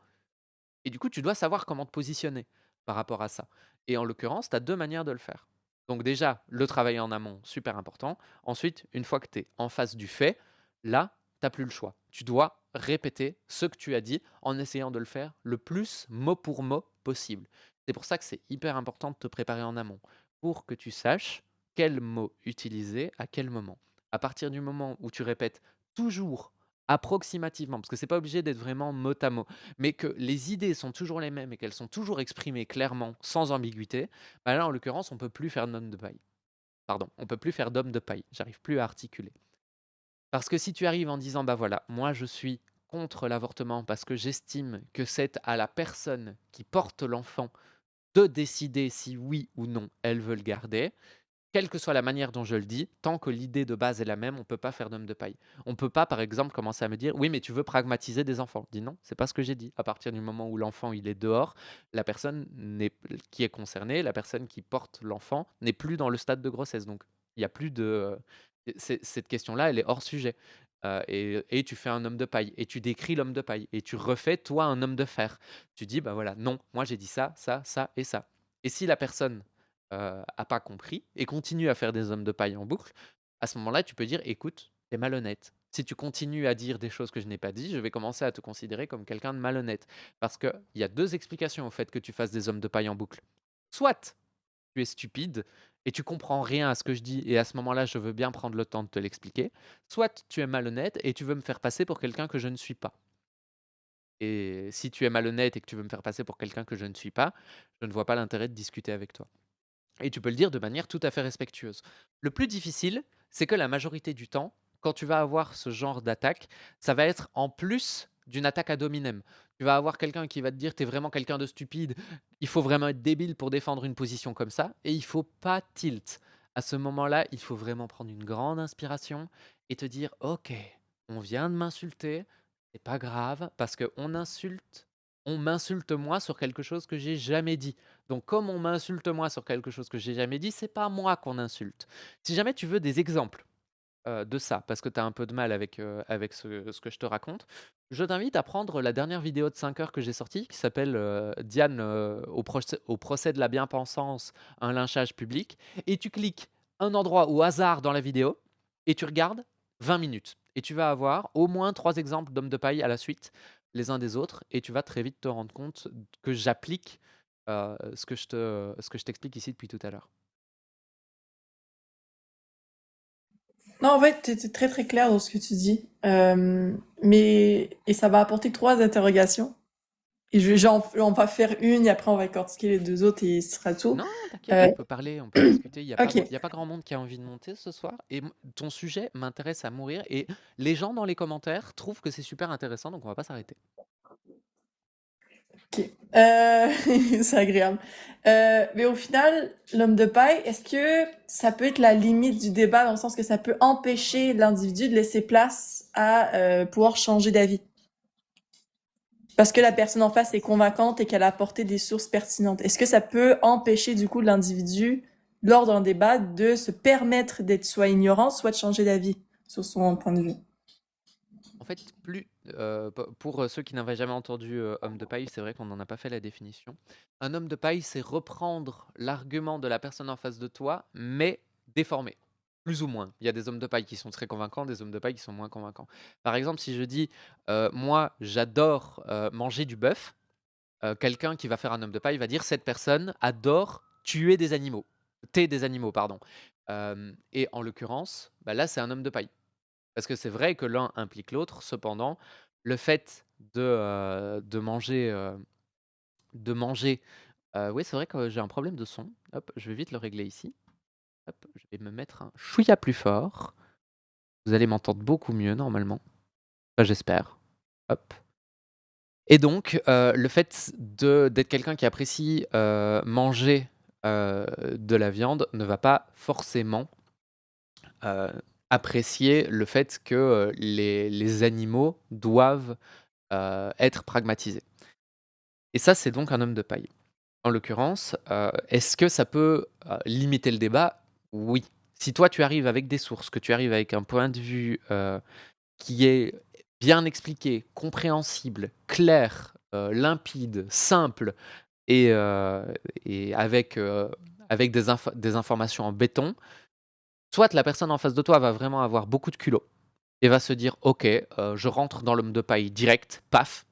Et du coup, tu dois savoir comment te positionner par rapport à ça. Et en l'occurrence, tu as 2 manières de le faire. Donc déjà, le travail en amont, super important. Ensuite, une fois que tu es en face du fait, là, tu as plus le choix. Tu dois répéter ce que tu as dit en essayant de le faire le plus mot pour mot possible. C'est pour ça que c'est hyper important de te préparer en amont, pour que tu saches quel mot utiliser à quel moment. À partir du moment où tu répètes toujours approximativement, parce que c'est pas obligé d'être vraiment mot à mot, mais que les idées sont toujours les mêmes et qu'elles sont toujours exprimées clairement, sans ambiguïté, bah là, en l'occurrence, on peut plus faire d'homme de paille. Pardon, on peut plus faire d'homme de paille. J'arrive plus à articuler. Parce que si tu arrives en disant, bah voilà, moi je suis contre l'avortement parce que j'estime que c'est à la personne qui porte l'enfant de décider si oui ou non elle veut le garder, quelle que soit la manière dont je le dis, tant que l'idée de base est la même, on ne peut pas faire d'homme de paille. On ne peut pas, par exemple, commencer à me dire: «Oui, mais tu veux pragmatiser des enfants». Je dis: «Non, c'est pas ce que j'ai dit». À partir du moment où l'enfant, il est dehors, la personne n'est qui est concernée, la personne qui porte l'enfant n'est plus dans le stade de grossesse. Donc il y a plus de, cette question-là, elle est hors sujet. Et tu fais un homme de paille et tu décris l'homme de paille et tu refais, toi, un homme de fer. Tu dis: «Bah, voilà, non, moi j'ai dit ça, ça, ça et ça». Et si la personne a pas compris et continue à faire des hommes de paille en boucle, à ce moment-là, tu peux dire: «Écoute, tu es malhonnête. Si tu continues à dire des choses que je n'ai pas dit, je vais commencer à te considérer comme quelqu'un de malhonnête». Parce qu'il y a 2 explications au fait que tu fasses des hommes de paille en boucle. Soit tu es stupide et tu comprends rien à ce que je dis et à ce moment-là, je veux bien prendre le temps de te l'expliquer. Soit tu es malhonnête et tu veux me faire passer pour quelqu'un que je ne suis pas. Et si tu es malhonnête et que tu veux me faire passer pour quelqu'un que je ne suis pas, je ne vois pas l'intérêt de discuter avec toi. Et tu peux le dire de manière tout à fait respectueuse. Le plus difficile, c'est que la majorité du temps, quand tu vas avoir ce genre d'attaque, ça va être en plus d'une attaque ad hominem. Tu vas avoir quelqu'un qui va te dire: «Tu es vraiment quelqu'un de stupide, il faut vraiment être débile pour défendre une position comme ça» et il faut pas tilt. À ce moment-là, il faut vraiment prendre une grande inspiration et te dire: «OK, on vient de m'insulter, c'est pas grave parce on m'insulte moi sur quelque chose que j'ai jamais dit. Donc comme on m'insulte moi sur quelque chose que j'ai jamais dit, c'est pas moi qu'on insulte». Si jamais tu veux des exemples, de ça, parce que tu as un peu de mal avec ce que je te raconte, je t'invite à prendre la dernière vidéo de 5 heures que j'ai sortie qui s'appelle, «Diane, au procès de la bien-pensance, un lynchage public» et tu cliques un endroit au hasard dans la vidéo et tu regardes 20 minutes et tu vas avoir au moins 3 exemples d'hommes de paille à la suite, les uns des autres et tu vas très vite te rendre compte que j'applique, ce que je t'explique ici depuis tout à l'heure. Non, en fait, tu très, très clair dans ce que tu dis. Mais et ça va apporter 3 interrogations. Et on va faire une et après on va cortiquer les deux autres et ce sera tout. Non, t'inquiète, Euh, on peut parler, on peut discuter. ok. Il y a pas grand monde qui a envie de monter ce soir. Et ton sujet m'intéresse à mourir. Et les gens dans les commentaires trouvent que c'est super intéressant, donc on va pas s'arrêter. Ok. C'est agréable. Mais au final, l'homme de paille, est-ce que ça peut être la limite du débat dans le sens que ça peut empêcher l'individu de laisser place à pouvoir changer d'avis? Parce que la personne en face est convaincante et qu'elle a apporté des sources pertinentes. Est-ce que ça peut empêcher du coup l'individu, lors d'un débat, de se permettre d'être soit ignorant, soit de changer d'avis sur son point de vue? En fait, pour ceux qui n'avaient jamais entendu homme de paille, c'est vrai qu'on n'en a pas fait la définition. Un homme de paille, c'est reprendre l'argument de la personne en face de toi, mais déformé. Plus ou moins. Il y a des hommes de paille qui sont très convaincants, des hommes de paille qui sont moins convaincants. Par exemple, si je dis, moi, j'adore manger du bœuf, quelqu'un qui va faire un homme de paille va dire, cette personne adore tuer des animaux. Tuer des animaux, pardon. Et en l'occurrence, bah là, c'est un homme de paille. Parce que c'est vrai que l'un implique l'autre, cependant, le fait de manger, oui, c'est vrai que j'ai un problème de son. Hop, je vais vite le régler ici. Hop, je vais me mettre un chouïa plus fort. Vous allez m'entendre beaucoup mieux normalement. Enfin, j'espère. Hop. Et donc, le fait d'être quelqu'un qui apprécie, manger, de la viande ne va pas forcément, heu, apprécier le fait que, les animaux doivent être pragmatisé. Et ça, c'est donc un homme de paille. En l'occurrence, est-ce que ça peut, limiter le débat? Oui. Si toi, tu arrives avec des sources, que tu arrives avec un point de vue, qui est bien expliqué, compréhensible, clair, limpide, simple et avec des informations en béton, soit la personne en face de toi va vraiment avoir beaucoup de culot et va se dire: «OK, je rentre dans l'homme de paille direct, paf».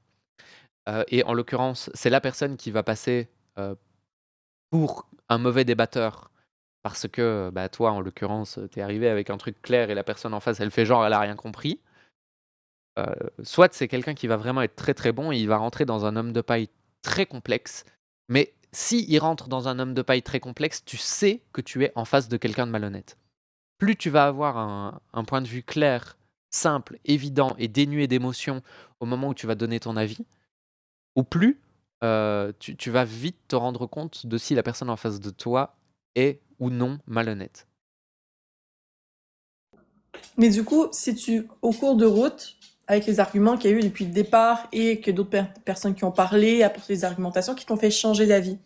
Et en l'occurrence, c'est la personne qui va passer, pour un mauvais débatteur parce que, bah, toi, en l'occurrence, tu es arrivé avec un truc clair et la personne en face, elle fait genre elle a rien compris. Soit c'est quelqu'un qui va vraiment être très, très bon et il va rentrer dans un homme de paille très complexe, mais s'il rentre dans un homme de paille très complexe, tu sais que tu es en face de quelqu'un de malhonnête. Plus tu vas avoir un point de vue clair, simple, évident et dénué d'émotion au moment où tu vas donner ton avis, ou plus, tu vas vite te rendre compte de si la personne en face de toi est ou non malhonnête. Mais du coup, si tu, au cours de route, avec les arguments qu'il y a eu depuis le départ et que d'autres personnes qui ont parlé, apporté des argumentations qui t'ont fait changer d'avis,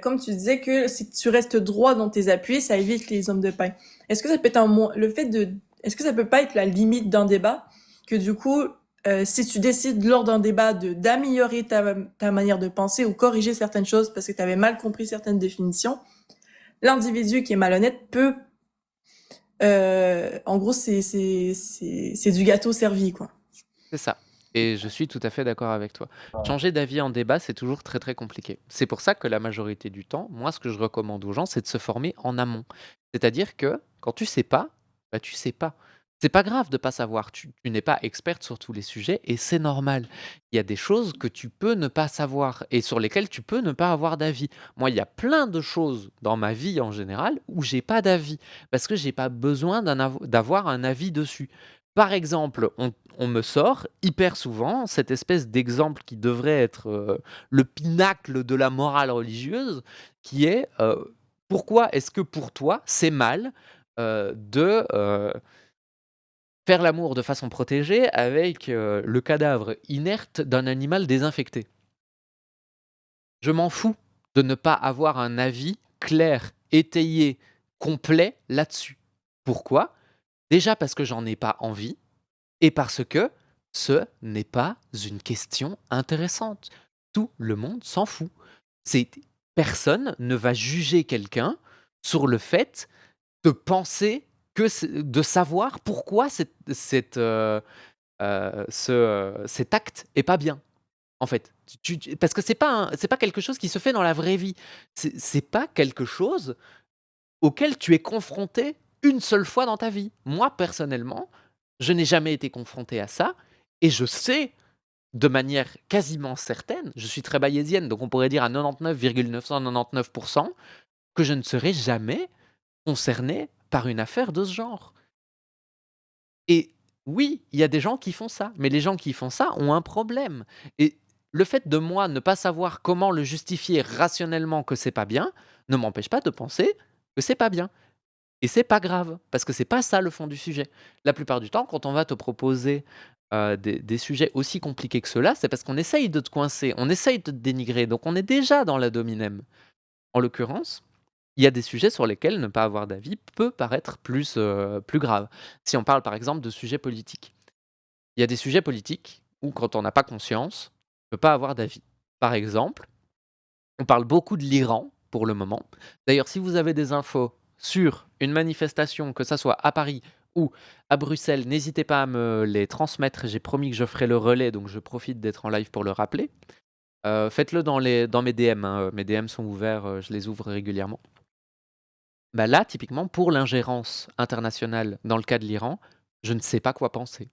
comme tu disais que si tu restes droit dans tes appuis, ça évite les hommes de paille. Est-ce que ça peut être le fait de, est-ce que ça peut pas être la limite d'un débat que du coup, si tu décides lors d'un débat d'améliorer ta manière de penser ou corriger certaines choses parce que tu avais mal compris certaines définitions, l'individu qui est malhonnête peut, en gros, c'est du gâteau servi, quoi. C'est ça, et je suis tout à fait d'accord avec toi. Changer d'avis en débat, c'est toujours très, très compliqué. C'est pour ça que la majorité du temps, moi, ce que je recommande aux gens, c'est de se former en amont. C'est-à-dire que quand tu sais pas, bah, tu sais pas. C'est pas grave de pas savoir, tu n'es pas experte sur tous les sujets et c'est normal. Il y a des choses que tu peux ne pas savoir et sur lesquelles tu peux ne pas avoir d'avis. Moi, il y a plein de choses dans ma vie en général où j'ai pas d'avis parce que j'ai pas besoin d'avoir un avis dessus. Par exemple, on me sort hyper souvent cette espèce d'exemple qui devrait être, le pinacle de la morale religieuse, qui est, pourquoi est-ce que pour toi, c'est mal, de, faire l'amour de façon protégée avec, le cadavre inerte d'un animal désinfecté? Je m'en fous de ne pas avoir un avis clair, étayé, complet là-dessus. Pourquoi? Déjà parce que j'en ai pas envie. Et parce que ce n'est pas une question intéressante. Tout le monde s'en fout. C'est Personne ne va juger quelqu'un sur le fait de penser de savoir pourquoi cet acte est pas bien, en fait. Parce que c'est pas quelque chose qui se fait dans la vraie vie. C'est pas quelque chose auquel tu es confronté une seule fois dans ta vie. Moi, personnellement, je n'ai jamais été confronté à ça et je sais de manière quasiment certaine, je suis très bayésienne, donc on pourrait dire à 99,999 que je ne serai jamais concerné par une affaire de ce genre. Et oui, il y a des gens qui font ça, mais les gens qui font ça ont un problème. Et le fait de moi ne pas savoir comment le justifier rationnellement que c'est pas bien, ne m'empêche pas de penser que c'est pas bien. Et c'est pas grave, parce que c'est pas ça le fond du sujet. La plupart du temps, quand on va te proposer, des sujets aussi compliqués que ceux-là, c'est parce qu'on essaye de te coincer, on essaye de te dénigrer, donc on est déjà dans la hominem. En l'occurrence, il y a des sujets sur lesquels ne pas avoir d'avis peut paraître plus grave. Si on parle par exemple de sujets politiques. Il y a des sujets politiques où quand on n'a pas conscience, on ne peut pas avoir d'avis. Par exemple, on parle beaucoup de l'Iran pour le moment. D'ailleurs, si vous avez des infos sur une manifestation, que ça soit à Paris ou à Bruxelles, n'hésitez pas à me les transmettre. J'ai promis que je ferai le relais, donc je profite d'être en live pour le rappeler. Faites-le dans mes DM, hein, mes DM sont ouverts, je les ouvre régulièrement. Bah là, typiquement, pour l'ingérence internationale dans le cas de l'Iran, je ne sais pas quoi penser.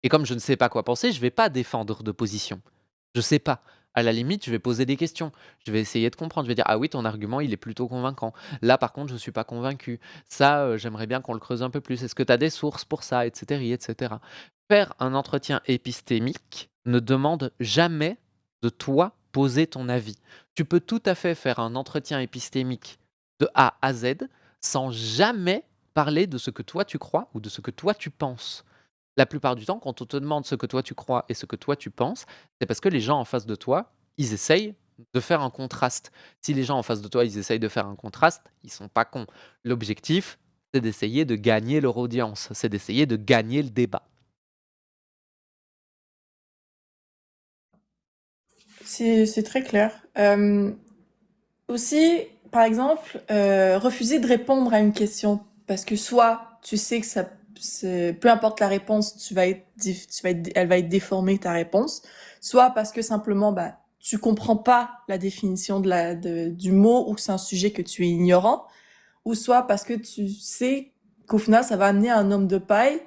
Et comme je ne sais pas quoi penser, je vais pas défendre de position. Je sais pas. À la limite, je vais poser des questions. Je vais essayer de comprendre. Je vais dire: «Ah oui, ton argument, il est plutôt convaincant. Là, par contre, je ne suis pas convaincu. Ça, j'aimerais bien qu'on le creuse un peu plus. Est-ce que tu as des sources pour ça?» et cetera et cetera. Faire un entretien épistémique ne demande jamais de toi poser ton avis. Tu peux tout à fait faire un entretien épistémique de A à Z sans jamais parler de ce que toi tu crois ou de ce que toi tu penses. La plupart du temps, quand on te demande ce que toi tu crois et ce que toi tu penses, c'est parce que les gens en face de toi, ils essayent de faire un contraste. Si les gens en face de toi, ils essayent de faire un contraste, ils sont pas cons. L'objectif, c'est d'essayer de gagner leur audience, c'est d'essayer de gagner le débat. C'est très clair. Aussi, par exemple, refuser de répondre à une question parce que soit tu sais que ça, peu importe la réponse, elle va être déformée ta réponse, soit parce que simplement, bah, tu comprends pas la définition du mot ou que c'est un sujet que tu es ignorant, ou soit parce que tu sais qu'au final, ça va amener un homme de paille.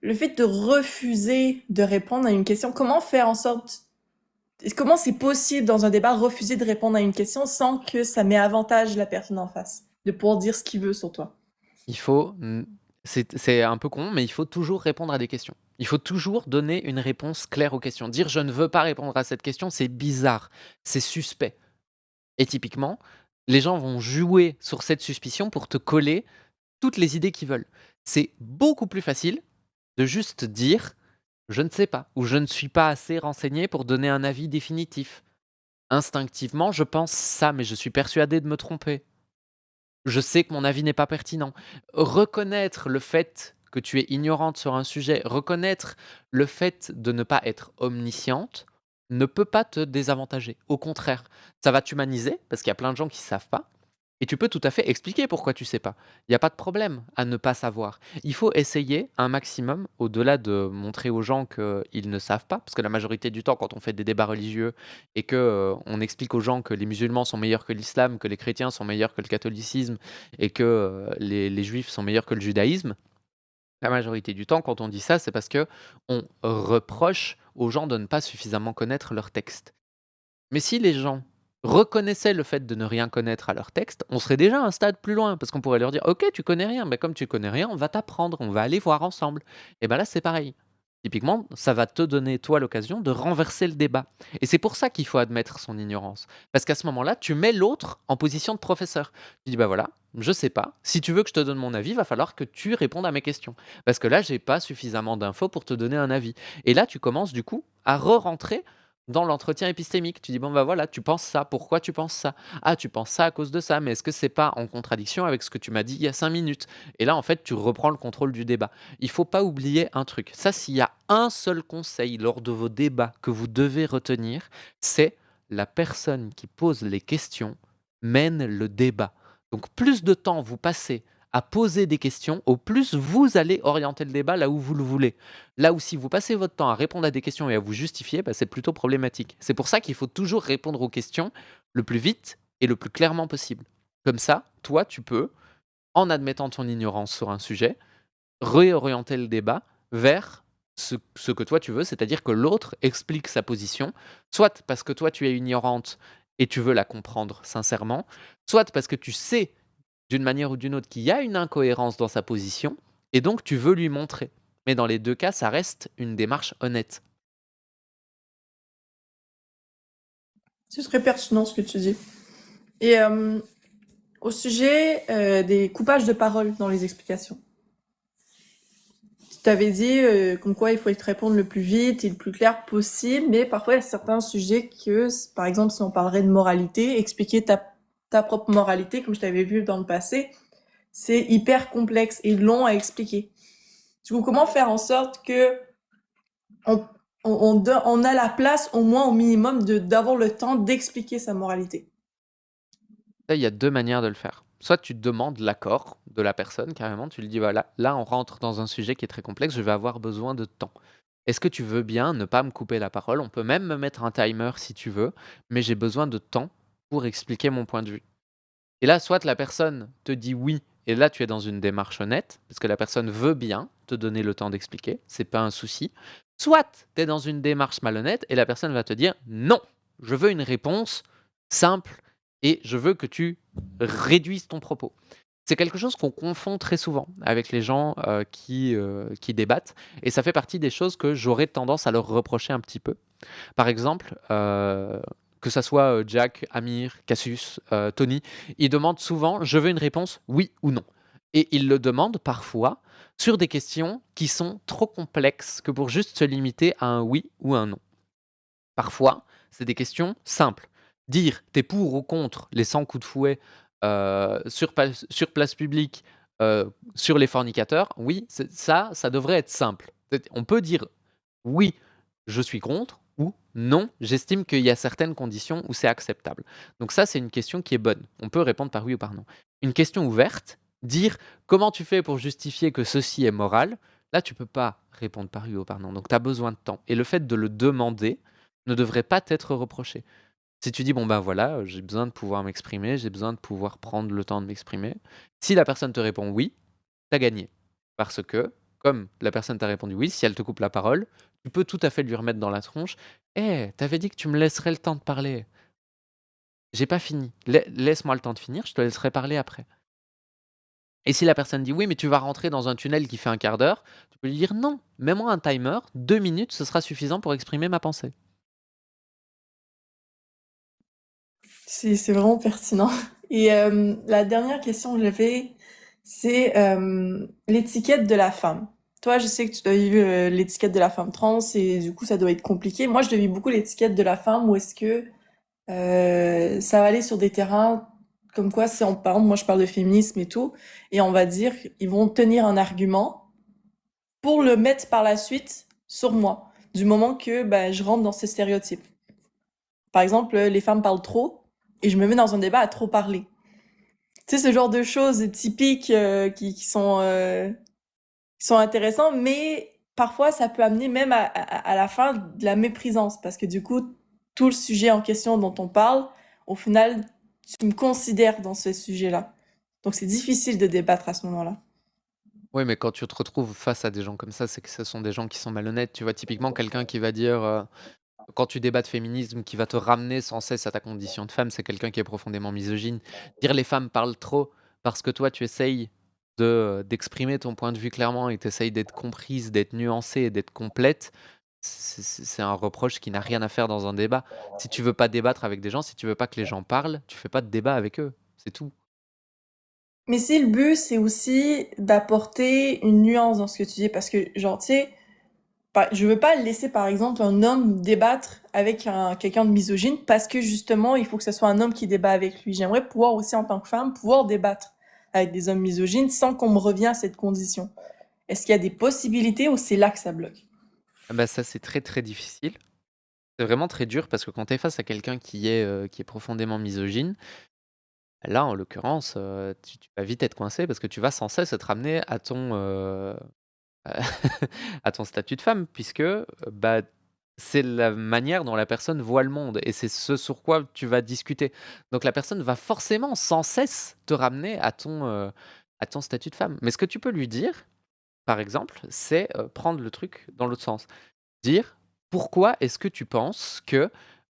Le fait de refuser de répondre à une question, comment faire en sorte comment c'est possible dans un débat refuser de répondre à une question sans que ça met avantage la personne en face, de pouvoir dire ce qu'il veut sur toi? Il faut, c'est un peu con, mais il faut toujours répondre à des questions. Il faut toujours donner une réponse claire aux questions. Dire: «Je ne veux pas répondre à cette question», c'est bizarre, c'est suspect. Et typiquement, les gens vont jouer sur cette suspicion pour te coller toutes les idées qu'ils veulent. C'est beaucoup plus facile de juste dire: «Je ne sais pas» ou «Je ne suis pas assez renseigné pour donner un avis définitif. Instinctivement, je pense ça, mais je suis persuadé de me tromper. Je sais que mon avis n'est pas pertinent». Reconnaître le fait que tu es ignorante sur un sujet, reconnaître le fait de ne pas être omnisciente, ne peut pas te désavantager. Au contraire, ça va t'humaniser parce qu'il y a plein de gens qui ne savent pas et tu peux tout à fait expliquer pourquoi tu sais pas. Il y a pas de problème à ne pas savoir. Il faut essayer un maximum, au-delà de montrer aux gens qu'ils ne savent pas, parce que la majorité du temps, quand on fait des débats religieux et que, on explique aux gens que les musulmans sont meilleurs que l'islam, que les chrétiens sont meilleurs que le catholicisme et que, les juifs sont meilleurs que le judaïsme, la majorité du temps, quand on dit ça, c'est parce que on reproche aux gens de ne pas suffisamment connaître leur texte. Mais si les gens reconnaissaient le fait de ne rien connaître à leur texte, on serait déjà un stade plus loin parce qu'on pourrait leur dire: «OK, tu connais rien, mais comme tu connais rien, on va t'apprendre, on va aller voir ensemble». Et ben là, c'est pareil. Typiquement, ça va te donner, toi, l'occasion de renverser le débat et c'est pour ça qu'il faut admettre son ignorance. Parce qu'à ce moment-là, tu mets l'autre en position de professeur. Tu dis: «Bah, voilà, je sais pas. Si tu veux que je te donne mon avis, va falloir que tu répondes à mes questions. Parce que là, j'ai pas suffisamment d'infos pour te donner un avis». Et là, tu commences du coup à re-rentrer dans l'entretien épistémique. Tu dis: «Bon, bah, voilà, tu penses ça. Pourquoi tu penses ça? Ah, tu penses ça à cause de ça, mais est-ce que c'est pas en contradiction avec ce que tu m'as dit il y a 5 minutes?» Et là, en fait, tu reprends le contrôle du débat. Il faut pas oublier un truc. Ça, s'il y a un seul conseil lors de vos débats que vous devez retenir, c'est la personne qui pose les questions mène le débat. Donc plus de temps vous passez à poser des questions, au plus vous allez orienter le débat là où vous le voulez. Là où si vous passez votre temps à répondre à des questions et à vous justifier, bah, c'est plutôt problématique. C'est pour ça qu'il faut toujours répondre aux questions le plus vite et le plus clairement possible. Comme ça, toi, tu peux, en admettant ton ignorance sur un sujet, réorienter le débat vers ce que toi tu veux, c'est-à-dire que l'autre explique sa position, soit parce que toi tu es ignorante et tu veux la comprendre sincèrement, soit parce que tu sais d'une manière ou d'une autre qu'il y a une incohérence dans sa position et donc tu veux lui montrer. Mais dans les 2 cas, ça reste une démarche honnête. C'est très pertinent ce que tu dis. Et au sujet des coupages de parole dans les explications. Tu t'avais dit comme quoi il faut te répondre le plus vite et le plus clair possible, mais parfois il y a certains sujets que, par exemple, si on parlerait de moralité, expliquer ta propre moralité, comme je t'avais vu dans le passé, c'est hyper complexe et long à expliquer. Du coup, comment faire en sorte que on, on a la place au moins au minimum d'avoir le temps d'expliquer sa moralité? Là, il y a 2 manières de le faire. Soit tu demandes l'accord de la personne carrément, tu lui dis: «Voilà, là on rentre dans un sujet qui est très complexe, je vais avoir besoin de temps. Est-ce que tu veux bien ne pas me couper la parole? On peut même me mettre un timer si tu veux, mais j'ai besoin de temps pour expliquer mon point de vue». Et là, soit la personne te dit oui, et là tu es dans une démarche honnête, parce que la personne veut bien te donner le temps d'expliquer, c'est pas un souci. Soit tu es dans une démarche malhonnête et la personne va te dire: «Non, je veux une réponse simple et je veux que tu réduises ton propos». C'est quelque chose qu'on confond très souvent avec les gens, qui débattent et ça fait partie des choses que j'aurais tendance à leur reprocher un petit peu. Par exemple, que ça soit, Jack, Amir, Cassius, Tony, ils demandent souvent: «Je veux une réponse oui ou non» et ils le demandent parfois sur des questions qui sont trop complexes que pour juste se limiter à un oui ou un non. Parfois, c'est des questions simples. Dire: «Tu es pour ou contre les 100 coups de fouet, sur place publique, sur les fornicateurs?» Oui, ça devrait être simple. On peut dire: «Oui, je suis contre» ou «Non, j'estime qu'il y a certaines conditions où c'est acceptable». Donc ça, c'est une question qui est bonne. On peut répondre par oui ou par non. Une question ouverte, dire: «Comment tu fais pour justifier que ceci est moral?» Là, tu peux pas répondre par oui ou par non. Donc tu as besoin de temps et le fait de le demander ne devrait pas t'être reproché. Si tu dis: «Bon, ben, voilà, j'ai besoin de pouvoir m'exprimer, j'ai besoin de pouvoir prendre le temps de m'exprimer». Si la personne te répond: «Oui», tu as gagné. Parce que, comme la personne t'a répondu: «Oui», si elle te coupe la parole, tu peux tout à fait lui remettre dans la tronche: «Eh, tu avais dit que tu me laisserais le temps de parler. J'ai pas fini. Laisse-moi le temps de finir, je te laisserai parler après». Et si la personne dit: «Oui, mais tu vas rentrer dans un tunnel qui fait un quart d'heure», tu peux lui dire: «Non, mets-moi un timer, 2 minutes, ce sera suffisant pour exprimer ma pensée». C'est vraiment pertinent. Et la dernière question que j'avais, c'est l'étiquette de la femme. Toi, je sais que tu dois vivre l'étiquette de la femme trans et du coup, ça doit être compliqué. Moi, je vis beaucoup l'étiquette de la femme où est-ce que ça va aller sur des terrains comme quoi, si on parle, moi je parle de féminisme et tout, et on va dire, ils vont tenir un argument pour le mettre par la suite sur moi, du moment que ben, je rentre dans ces stéréotypes. Par exemple, les femmes parlent trop et je me mets dans un débat à trop parler. Tu sais, ce genre de choses typiques qui sont intéressants, mais parfois ça peut amener même à la fin de la méprisance, parce que du coup, tout le sujet en question dont on parle, au final, tu me considères dans ce sujet-là. Donc c'est difficile de débattre à ce moment-là. Oui, mais quand tu te retrouves face à des gens comme ça, c'est que ce sont des gens qui sont malhonnêtes. Tu vois, typiquement, quelqu'un qui va dire, quand tu débats de féminisme, qui va te ramener sans cesse à ta condition de femme, c'est quelqu'un qui est profondément misogyne. Dire: «Les femmes parlent trop» parce que toi, tu essayes d'exprimer ton point de vue clairement et tu essayes d'être comprise, d'être nuancée et d'être complète, c'est un reproche qui n'a rien à faire dans un débat. Si tu veux pas débattre avec des gens, si tu veux pas que les gens parlent, tu fais pas de débat avec eux, c'est tout. Mais si le but, c'est aussi d'apporter une nuance dans ce que tu dis, parce que, genre, tu sais, je veux pas laisser, par exemple, un homme débattre avec quelqu'un de misogyne, parce que, justement, il faut que ce soit un homme qui débat avec lui. J'aimerais pouvoir aussi, en tant que femme, pouvoir débattre avec des hommes misogynes sans qu'on me revienne à cette condition. Est-ce qu'il y a des possibilités ou c'est là que ça bloque? Ah bah, ça, c'est très, très difficile. C'est vraiment très dur parce que quand tu es face à quelqu'un qui est profondément misogyne, là, en l'occurrence, tu vas vite être coincé parce que tu vas sans cesse être ramené à ton statut de femme puisque, bah, c'est la manière dont la personne voit le monde et c'est ce sur quoi tu vas discuter. Donc la personne va forcément sans cesse te ramener à ton statut de femme. Mais ce que tu peux lui dire, par exemple, c'est, prendre le truc dans l'autre sens. Dire: «Pourquoi est-ce que tu penses que,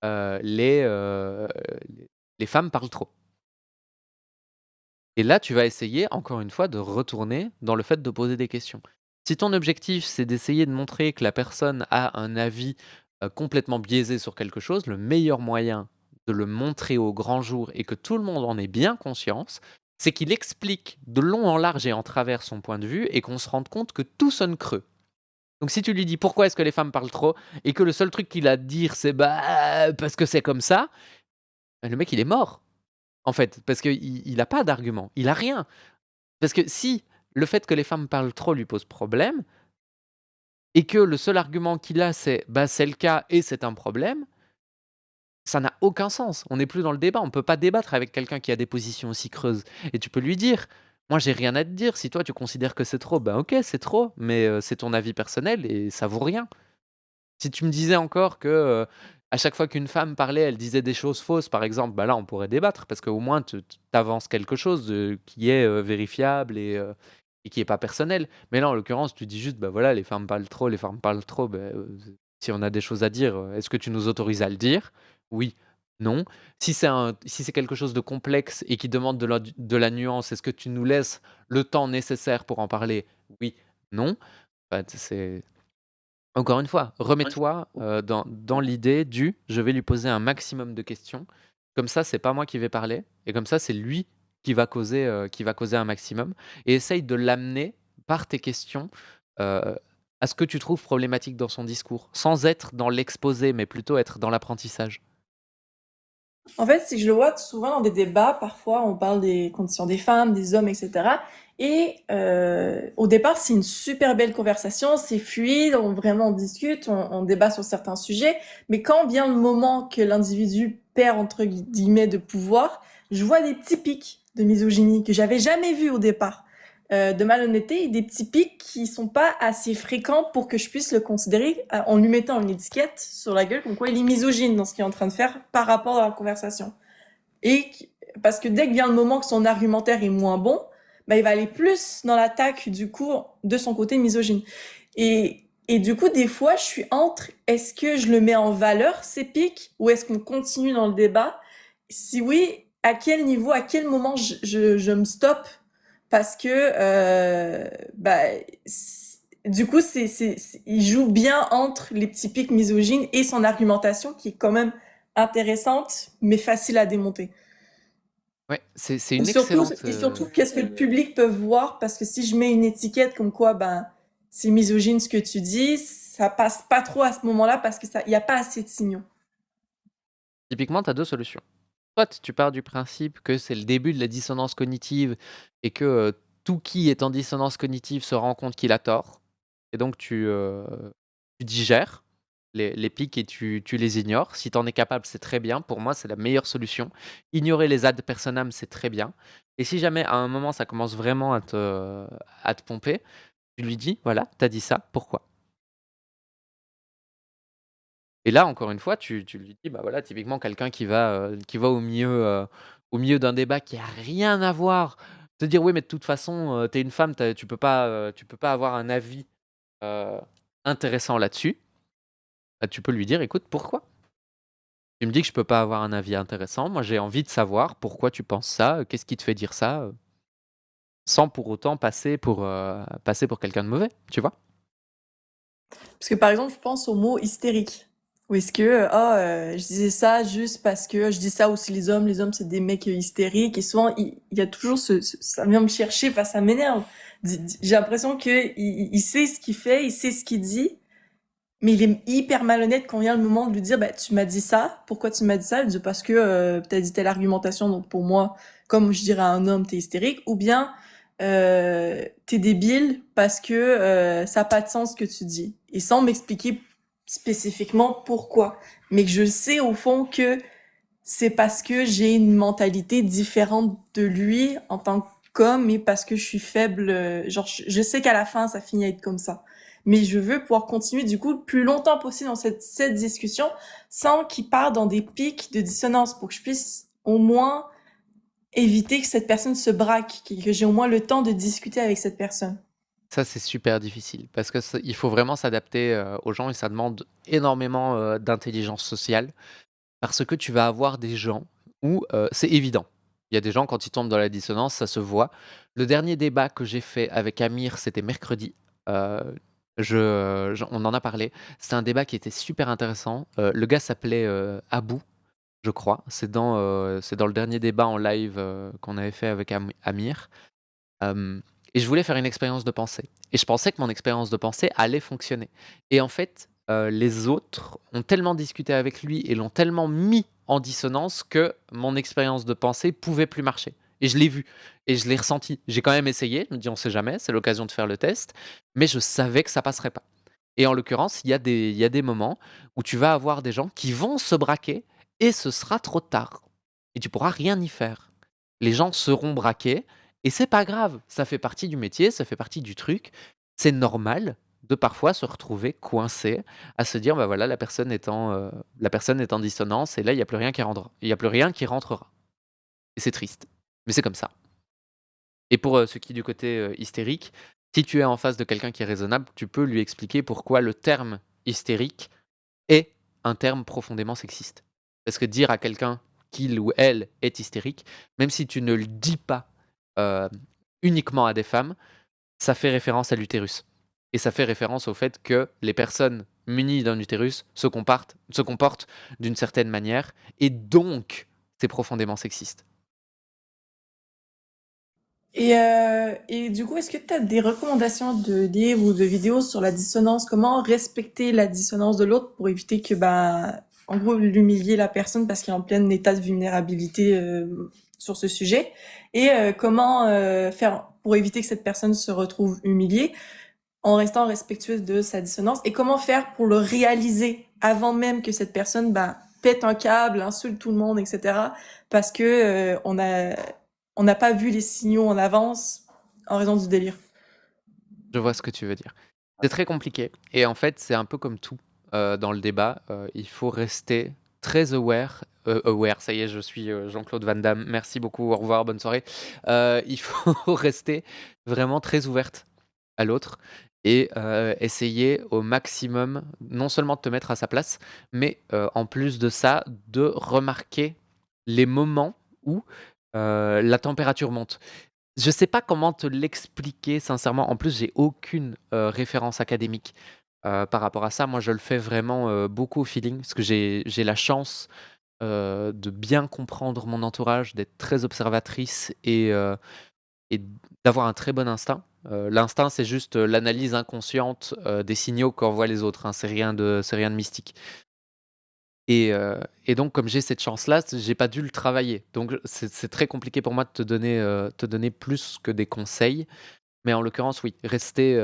heu, les, heu, les les femmes parlent trop?» Et là, tu vas essayer, encore une fois, de retourner dans le fait de poser des questions. Si ton objectif, c'est d'essayer de montrer que la personne a un avis, complètement biaisé sur quelque chose, le meilleur moyen de le montrer au grand jour et que tout le monde en ait bien conscience, c'est qu'il explique de long en large et en travers son point de vue et qu'on se rende compte que tout sonne creux. Donc si tu lui dis: «Pourquoi est-ce que les femmes parlent trop?» et que le seul truc qu'il a à te dire c'est: «Bah, parce que c'est comme ça», bah, le mec il est mort, en fait, parce qu'il a pas d'argument, il a rien. Parce que si le fait que les femmes parlent trop lui pose problème et que le seul argument qu'il a c'est: «Bah, c'est le cas et c'est un problème», ça n'a aucun sens. On n'est plus dans le débat. On peut pas débattre avec quelqu'un qui a des positions aussi creuses et tu peux lui dire: «Moi, j'ai rien à te dire. Si toi, tu considères que c'est trop, ben, OK, c'est trop, mais c'est ton avis personnel et ça vaut rien». Si tu me disais encore que, à chaque fois qu'une femme parlait, elle disait des choses fausses, par exemple, bah, là, on pourrait débattre parce qu'au moins tu avances quelque chose, qui est, vérifiable et qui est pas personnel. Mais là, en l'occurrence, tu dis juste: «Bah, voilà, les femmes parlent trop, les femmes parlent trop». Si on a des choses à dire, est-ce que tu nous autorises à le dire? Oui, non. Si c'est quelque chose de complexe et qui demande de la nuance, est-ce que tu nous laisses le temps nécessaire pour en parler? Oui, non. Bah, c'est encore une fois, remets-toi, dans l'idée du: «Je vais lui poser un maximum de questions». Comme ça, c'est pas moi qui vais parler et comme ça, c'est lui qui va causer un maximum et essaye de l'amener par tes questions, à ce que tu trouves problématique dans son discours, sans être dans l'exposé, mais plutôt être dans l'apprentissage. En fait, si je le vois souvent dans des débats, parfois on parle des conditions des femmes, des hommes, etc. Et au départ, c'est une super belle conversation, c'est fluide, on discute, on débat sur certains sujets. Mais quand vient le moment que l'individu perd entre guillemets de pouvoir, je vois des petits pics de misogynie que j'avais jamais vus au départ, de malhonnêteté et des petits pics qui sont pas assez fréquents pour que je puisse le considérer en lui mettant une étiquette sur la gueule comme quoi il est misogyne dans ce qu'il est en train de faire par rapport à la conversation. Et parce que dès que vient le moment que son argumentaire est moins bon, bah, il va aller plus dans l'attaque du coup de son côté misogyne. Et du coup, des fois, je suis entre est-ce que je le mets en valeur, ces pics, ou est-ce qu'on continue dans le débat? Si oui, à quel niveau, à quel moment je me stoppe? Parce que bah, du coup, il joue bien entre les petits pics misogynes et son argumentation qui est quand même intéressante, mais facile à démonter. Ouais, c'est Et une surtout, excellente, qu'est-ce que le public peut voir? Parce que si je mets une étiquette comme quoi, ben, c'est misogyne ce que tu dis, ça passe pas trop à ce moment-là parce que il y a pas assez de signaux. typiquement, tu as 2 solutions. Soit tu pars du principe que c'est le début de la dissonance cognitive et que, tout qui est en dissonance cognitive se rend compte qu'il a tort et donc tu digères les pics et tu les ignores. Si tu en es capable, c'est très bien. Pour moi, c'est la meilleure solution. Ignorer les ad personam, c'est très bien et si jamais à un moment ça commence vraiment à te pomper, tu lui dis: «Voilà, tu as dit ça, pourquoi?» Et là, encore une fois, tu lui dis, bah, voilà, typiquement quelqu'un qui va au milieu d'un débat qui a rien à voir, te dire: «Oui, mais de toute façon, tu es une femme, tu peux pas avoir un avis, heu, intéressant là-dessus». Bah, tu peux lui dire: «Écoute, pourquoi? Tu me dis que je peux pas avoir un avis intéressant, moi j'ai envie de savoir pourquoi tu penses ça, qu'est-ce qui te fait dire ça?» Sans pour autant passer pour quelqu'un de mauvais, tu vois? Parce que par exemple, je pense au mot hystérique. Ou est-ce que, je disais ça juste parce que je dis ça aussi les hommes c'est des mecs hystériques et souvent il y a toujours ça vient me chercher, enfin ça m'énerve. J'ai l'impression que il sait ce qu'il fait, il sait ce qu'il dit, mais il est hyper malhonnête quand vient le moment de lui dire, bah, tu m'as dit ça, pourquoi tu m'as dit ça? Il dit, parce que t'as dit telle argumentation, donc pour moi, comme je dirais à un homme, t'es hystérique, ou bien t'es débile parce que ça n'a pas de sens ce que tu dis. Et sans m'expliquer spécifiquement pourquoi. Mais que je sais au fond que c'est parce que j'ai une mentalité différente de lui en tant qu'homme et parce que je suis faible. Genre, je sais qu'à la fin, ça finit à être comme ça. Mais je veux pouvoir continuer du coup le plus longtemps possible dans cette discussion sans qu'il parte dans des pics de dissonance pour que je puisse au moins éviter que cette personne se braque, que j'ai au moins le temps de discuter avec cette personne. Ça, c'est super difficile parce que il faut vraiment s'adapter aux gens et ça demande énormément d'intelligence sociale parce que tu vas avoir des gens où c'est évident. Il y a des gens, quand ils tombent dans la dissonance, ça se voit. Le dernier débat que j'ai fait avec Amir, c'était mercredi. Euh, on en a parlé. C'était un débat qui était super intéressant. Le gars s'appelait Abou, je crois. C'est dans le dernier débat en live qu'on avait fait avec Amir. Hem et je voulais faire une expérience de pensée et je pensais que mon expérience de pensée allait fonctionner et en fait, les autres ont tellement discuté avec lui et l'ont tellement mis en dissonance que mon expérience de pensée pouvait plus marcher et je l'ai vu et je l'ai ressenti. J'ai quand même essayé, je me dis: «On sait jamais, c'est l'occasion de faire le test», mais je savais que ça passerait pas et en l'occurrence, il y a des moments où tu vas avoir des gens qui vont se braquer et ce sera trop tard et tu pourras rien y faire. Les gens seront braqués et c'est pas grave, ça fait partie du métier, ça fait partie du truc. C'est normal de parfois se retrouver coincé, à se dire: «Bah, voilà, la personne est en dissonance et là, il y a plus rien qui rentrera» et c'est triste, mais c'est comme ça et pour, ce qui est du côté, hystérique, si tu es en face de quelqu'un qui est raisonnable, tu peux lui expliquer pourquoi le terme hystérique est un terme profondément sexiste. Parce que dire à quelqu'un qu'il ou elle est hystérique, même si tu ne le dis pas, heu, uniquement à des femmes, ça fait référence à l'utérus et ça fait référence au fait que les personnes munies d'un utérus se comportent d'une certaine manière et donc c'est profondément sexiste. Et du coup, est-ce que tu as des recommandations de livres ou de vidéos sur la dissonance? Comment respecter la dissonance de l'autre pour éviter que, bah, en gros, l'humilier la personne parce qu'il est en plein état de vulnérabilité sur ce sujet? Et comment faire pour éviter que cette personne se retrouve humiliée en restant respectueuse de sa dissonance? Et comment faire pour le réaliser avant même que cette personne, bah, pète un câble, insulte tout le monde, etc. Parce que on n'a pas vu les signaux en avance en raison du délire. Je vois ce que tu veux dire. C'est très compliqué et en fait, c'est un peu comme tout, dans le débat, il faut rester très aware, ça y est, je suis, Jean-Claude Van Damme. Merci beaucoup, au revoir, bonne soirée. Il faut rester vraiment très ouverte à l'autre et essayer au maximum, non seulement de te mettre à sa place, mais en plus de ça, de remarquer les moments où, la température monte. Je sais pas comment te l'expliquer sincèrement. En plus, j'ai aucune, référence académique, par rapport à ça. Moi, je le fais vraiment, beaucoup au feeling parce que j'ai la chance, de bien comprendre mon entourage, d'être très observatrice et d'avoir un très bon instinct. L'instinct, c'est juste, l'analyse inconsciente, des signaux qu'envoient les autres, hein. C'est rien de mystique. Et donc comme j'ai cette chance-là, j'ai pas dû le travailler. Donc c'est très compliqué pour moi de te donner plus que des conseils. Mais en l'occurrence, oui, rester,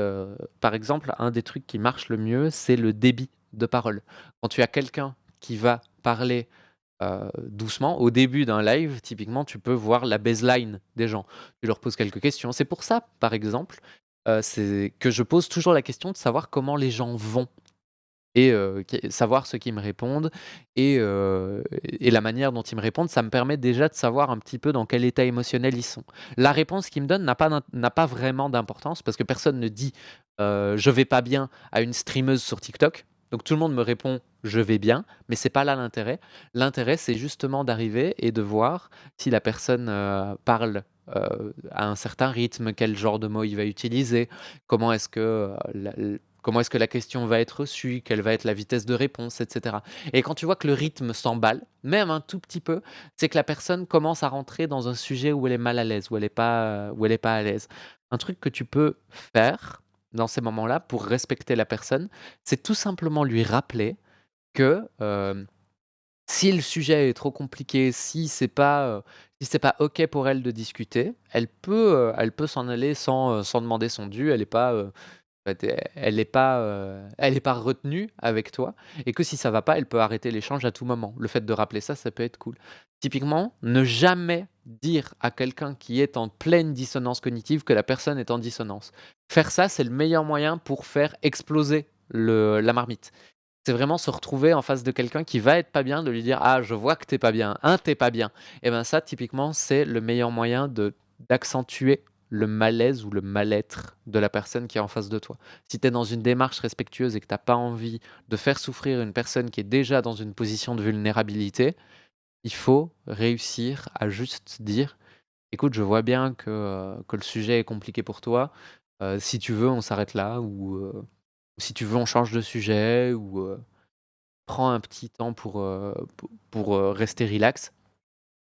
par exemple, un des trucs qui marche le mieux, c'est le débit de parole. Quand tu as quelqu'un qui va parler, doucement, au début d'un live, typiquement, tu peux voir la baseline des gens. Tu leur poses quelques questions. C'est pour ça, par exemple, c'est que je pose toujours la question de savoir comment les gens vont et savoir ce qu'ils me répondent et la manière dont ils me répondent, ça me permet déjà de savoir un petit peu dans quel état émotionnel ils sont. La réponse qu'ils me donnent n'a pas vraiment d'importance parce que personne ne dit, «Je vais pas bien» à une streameuse sur TikTok. Donc tout le monde me répond: «Je vais bien», mais c'est pas là l'intérêt. L'intérêt, c'est justement d'arriver et de voir si la personne, parle, à un certain rythme, quel genre de mots il va utiliser, comment est-ce que, comment est-ce que la question va être reçue, quelle va être la vitesse de réponse, et cetera. Et quand tu vois que le rythme s'emballe, même un tout petit peu, c'est que la personne commence à rentrer dans un sujet où elle est mal à l'aise, où elle est pas à l'aise. Un truc que tu peux faire dans ces moments-là pour respecter la personne, c'est tout simplement lui rappeler que, si le sujet est trop compliqué, si c'est pas OK pour elle de discuter, elle peut s'en aller sans demander son dû. En fait, elle est pas retenue avec toi et que si ça va pas, elle peut arrêter l'échange à tout moment. Le fait de rappeler ça, ça peut être cool. Typiquement, ne jamais dire à quelqu'un qui est en pleine dissonance cognitive que la personne est en dissonance. Faire ça, c'est le meilleur moyen pour faire exploser la marmite. C'est vraiment se retrouver en face de quelqu'un qui va être pas bien, de lui dire: «Ah, je vois que t'es pas bien, hein, tu pas bien» et ben ça, typiquement, c'est le meilleur moyen d'accentuer le malaise ou le mal-être de la personne qui est en face de toi. Si tu es dans une démarche respectueuse et que tu as pas envie de faire souffrir une personne qui est déjà dans une position de vulnérabilité, il faut réussir à juste dire: «Écoute, je vois bien que le sujet est compliqué pour toi, si tu veux, on s'arrête là» ou si tu veux, on change de sujet ou prends un petit temps pour rester relax,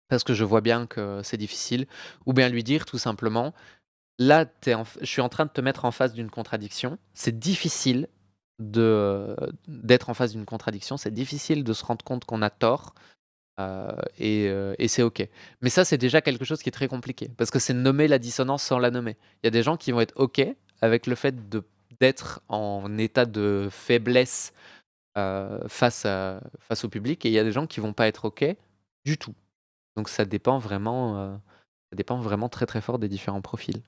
parce que je vois bien que c'est difficile. Ou bien lui dire tout simplement: «Là, je suis en train de te mettre en face d'une contradiction. C'est difficile d'être en face d'une contradiction, c'est difficile de se rendre compte qu'on a tort, et c'est OK». Mais ça, c'est déjà quelque chose qui est très compliqué, parce que c'est nommer la dissonance sans la nommer. Il y a des gens qui vont être OK avec le fait d'être en état de faiblesse, face au public, et il y a des gens qui vont pas être OK du tout. Donc ça dépend vraiment très, très fort des différents profils.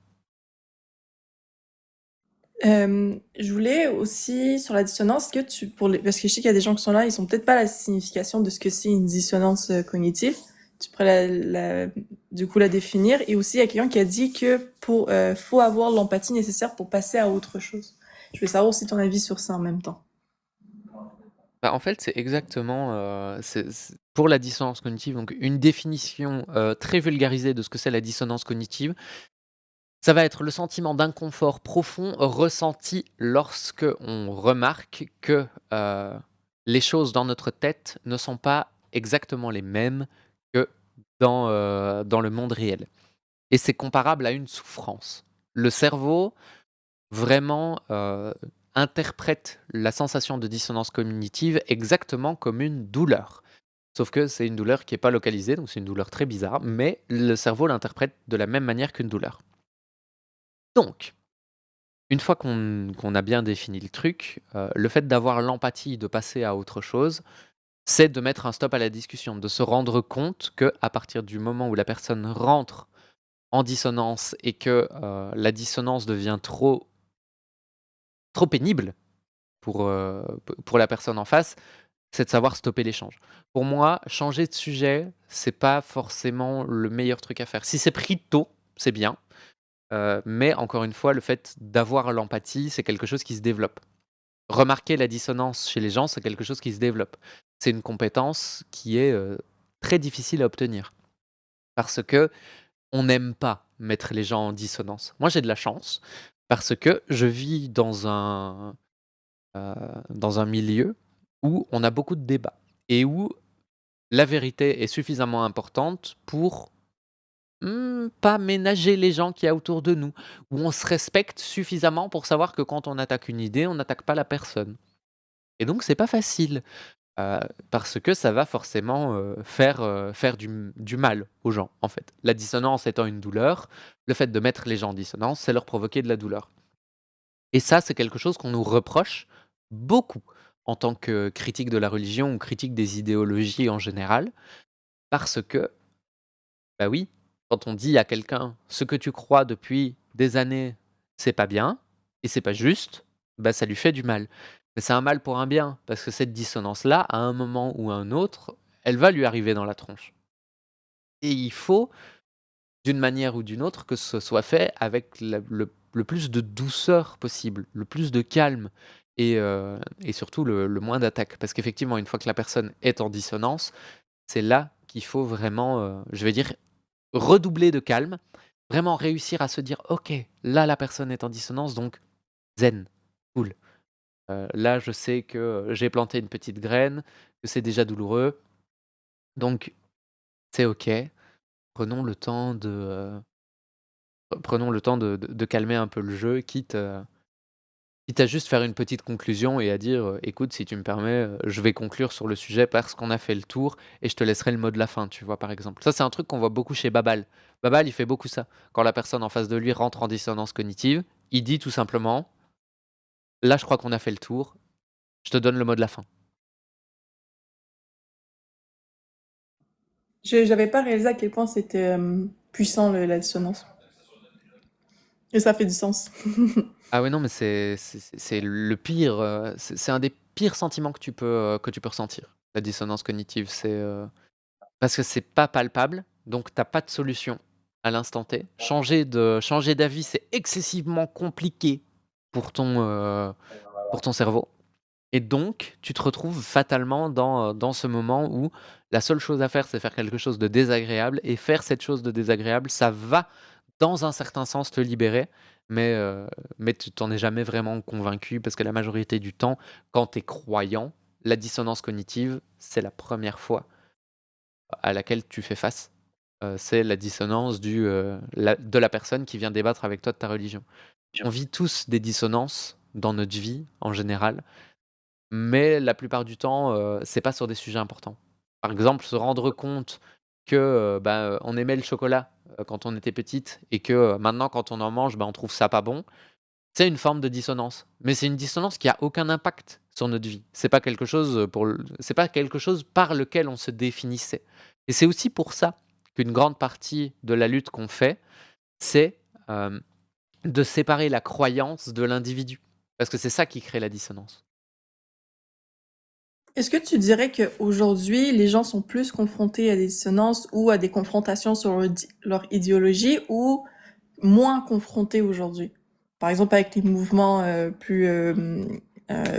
Je voulais aussi sur la dissonance, que tu pour les parce que je sais qu'il y a des gens qui sont là, ils ont peut-être pas la signification de ce que c'est une dissonance, cognitive. Tu pourrais du coup la définir? Et aussi il y a quelqu'un qui a dit que faut avoir l'empathie nécessaire pour passer à autre chose. Je veux savoir aussi ton avis sur ça en même temps. Bah, en fait, c'est exactement, c'est pour la dissonance cognitive, donc une définition, très vulgarisée de ce que c'est la dissonance cognitive. Ça va être le sentiment d'inconfort profond ressenti lorsque on remarque que, les choses dans notre tête ne sont pas exactement les mêmes que dans le monde réel, et c'est comparable à une souffrance. Le cerveau vraiment, interprète la sensation de dissonance cognitive exactement comme une douleur. Sauf que c'est une douleur qui est pas localisée, donc c'est une douleur très bizarre, mais le cerveau l'interprète de la même manière qu'une douleur. Donc, une fois qu'on a bien défini le truc, le fait d'avoir l'empathie, de passer à autre chose, c'est de mettre un stop à la discussion, de se rendre compte que à partir du moment où la personne rentre en dissonance et que, la dissonance devient trop pénible pour la personne en face, c'est de savoir stopper l'échange. Pour moi, changer de sujet, c'est pas forcément le meilleur truc à faire. Si c'est pris tôt, c'est bien, mais encore une fois, le fait d'avoir l'empathie, c'est quelque chose qui se développe. Remarquer la dissonance chez les gens, c'est quelque chose qui se développe. C'est une compétence qui est, très difficile à obtenir parce que on n'aime pas mettre les gens en dissonance. Moi, j'ai de la chance parce que je vis dans un milieu où on a beaucoup de débats et où la vérité est suffisamment importante pour, pas ménager les gens qu'il y a autour de nous, où on se respecte suffisamment pour savoir que quand on attaque une idée, on n'attaque pas la personne, et donc c'est pas facile, heu, parce que ça va forcément, faire du mal aux gens, en fait. La dissonance étant une douleur, le fait de mettre les gens en dissonance, c'est leur provoquer de la douleur. Et ça, c'est quelque chose qu'on nous reproche beaucoup en tant que critique de la religion ou critique des idéologies en général, parce que, bah oui, quand on dit à quelqu'un: «Ce que tu crois depuis des années, c'est pas bien et c'est pas juste», bah, ça lui fait du mal. Mais c'est un mal pour un bien, parce que cette dissonance-là, à un moment ou à un autre, elle va lui arriver dans la tronche, et il faut, d'une manière ou d'une autre, que ce soit fait avec le plus de douceur possible, le plus de calme, et surtout le moins d'attaque. Parce qu'effectivement, une fois que la personne est en dissonance, c'est là qu'il faut vraiment, je vais dire, redoubler de calme, vraiment réussir à se dire: «OK, là, la personne est en dissonance, donc zen, cool. Là, je sais que, j'ai planté une petite graine, que c'est déjà douloureux, donc c'est OK. Prenons le temps de calmer un peu le jeu, quitte à juste faire une petite conclusion et à dire, «Écoute, si tu me permets, je vais conclure sur le sujet parce qu'on a fait le tour et je te laisserai le mot de la fin», tu vois? Par exemple. Ça, c'est un truc qu'on voit beaucoup chez Babal. Babal, il fait beaucoup ça. Quand la personne en face de lui rentre en dissonance cognitive, il dit tout simplement: «Là, je crois qu'on a fait le tour, je te donne le mot de la fin». J'avais pas réalisé à quel point c'était, puissant la dissonance. Et ça fait du sens. Ah ouais, non, mais c'est le pire, c'est un des pires sentiments que tu peux ressentir, la dissonance cognitive. Parce que c'est pas palpable, donc tu as pas de solution. à l'instant T. Changer d'avis, c'est excessivement compliqué pour ton cerveau et donc tu te retrouves fatalement dans ce moment où la seule chose à faire, c'est faire quelque chose de désagréable et faire cette chose de désagréable, ça va, dans un certain sens, te libérer, mais tu t'en es jamais vraiment convaincu parce que la majorité du temps, quand tu es croyant, la dissonance cognitive, c'est la première fois à laquelle tu fais face. C'est la dissonance de la personne qui vient débattre avec toi de ta religion. On vit tous des dissonances dans notre vie, en général, mais la plupart du temps, c'est pas sur des sujets importants. Par exemple, se rendre compte que, on aimait le chocolat, quand on était petite et que, maintenant quand on en mange, on trouve ça pas bon. C'est une forme de dissonance, mais c'est une dissonance qui a aucun impact sur notre vie. C'est pas quelque chose par lequel on se définissait et c'est aussi pour ça qu'une grande partie de la lutte qu'on fait, c'est, hem, de séparer la croyance de l'individu. Parce que c'est ça qui crée la dissonance. Est-ce que tu dirais qu'aujourd'hui, les gens sont plus confrontés à des dissonances ou à des confrontations sur leur idéologie ou moins confrontés aujourd'hui? Par exemple, avec les mouvements plus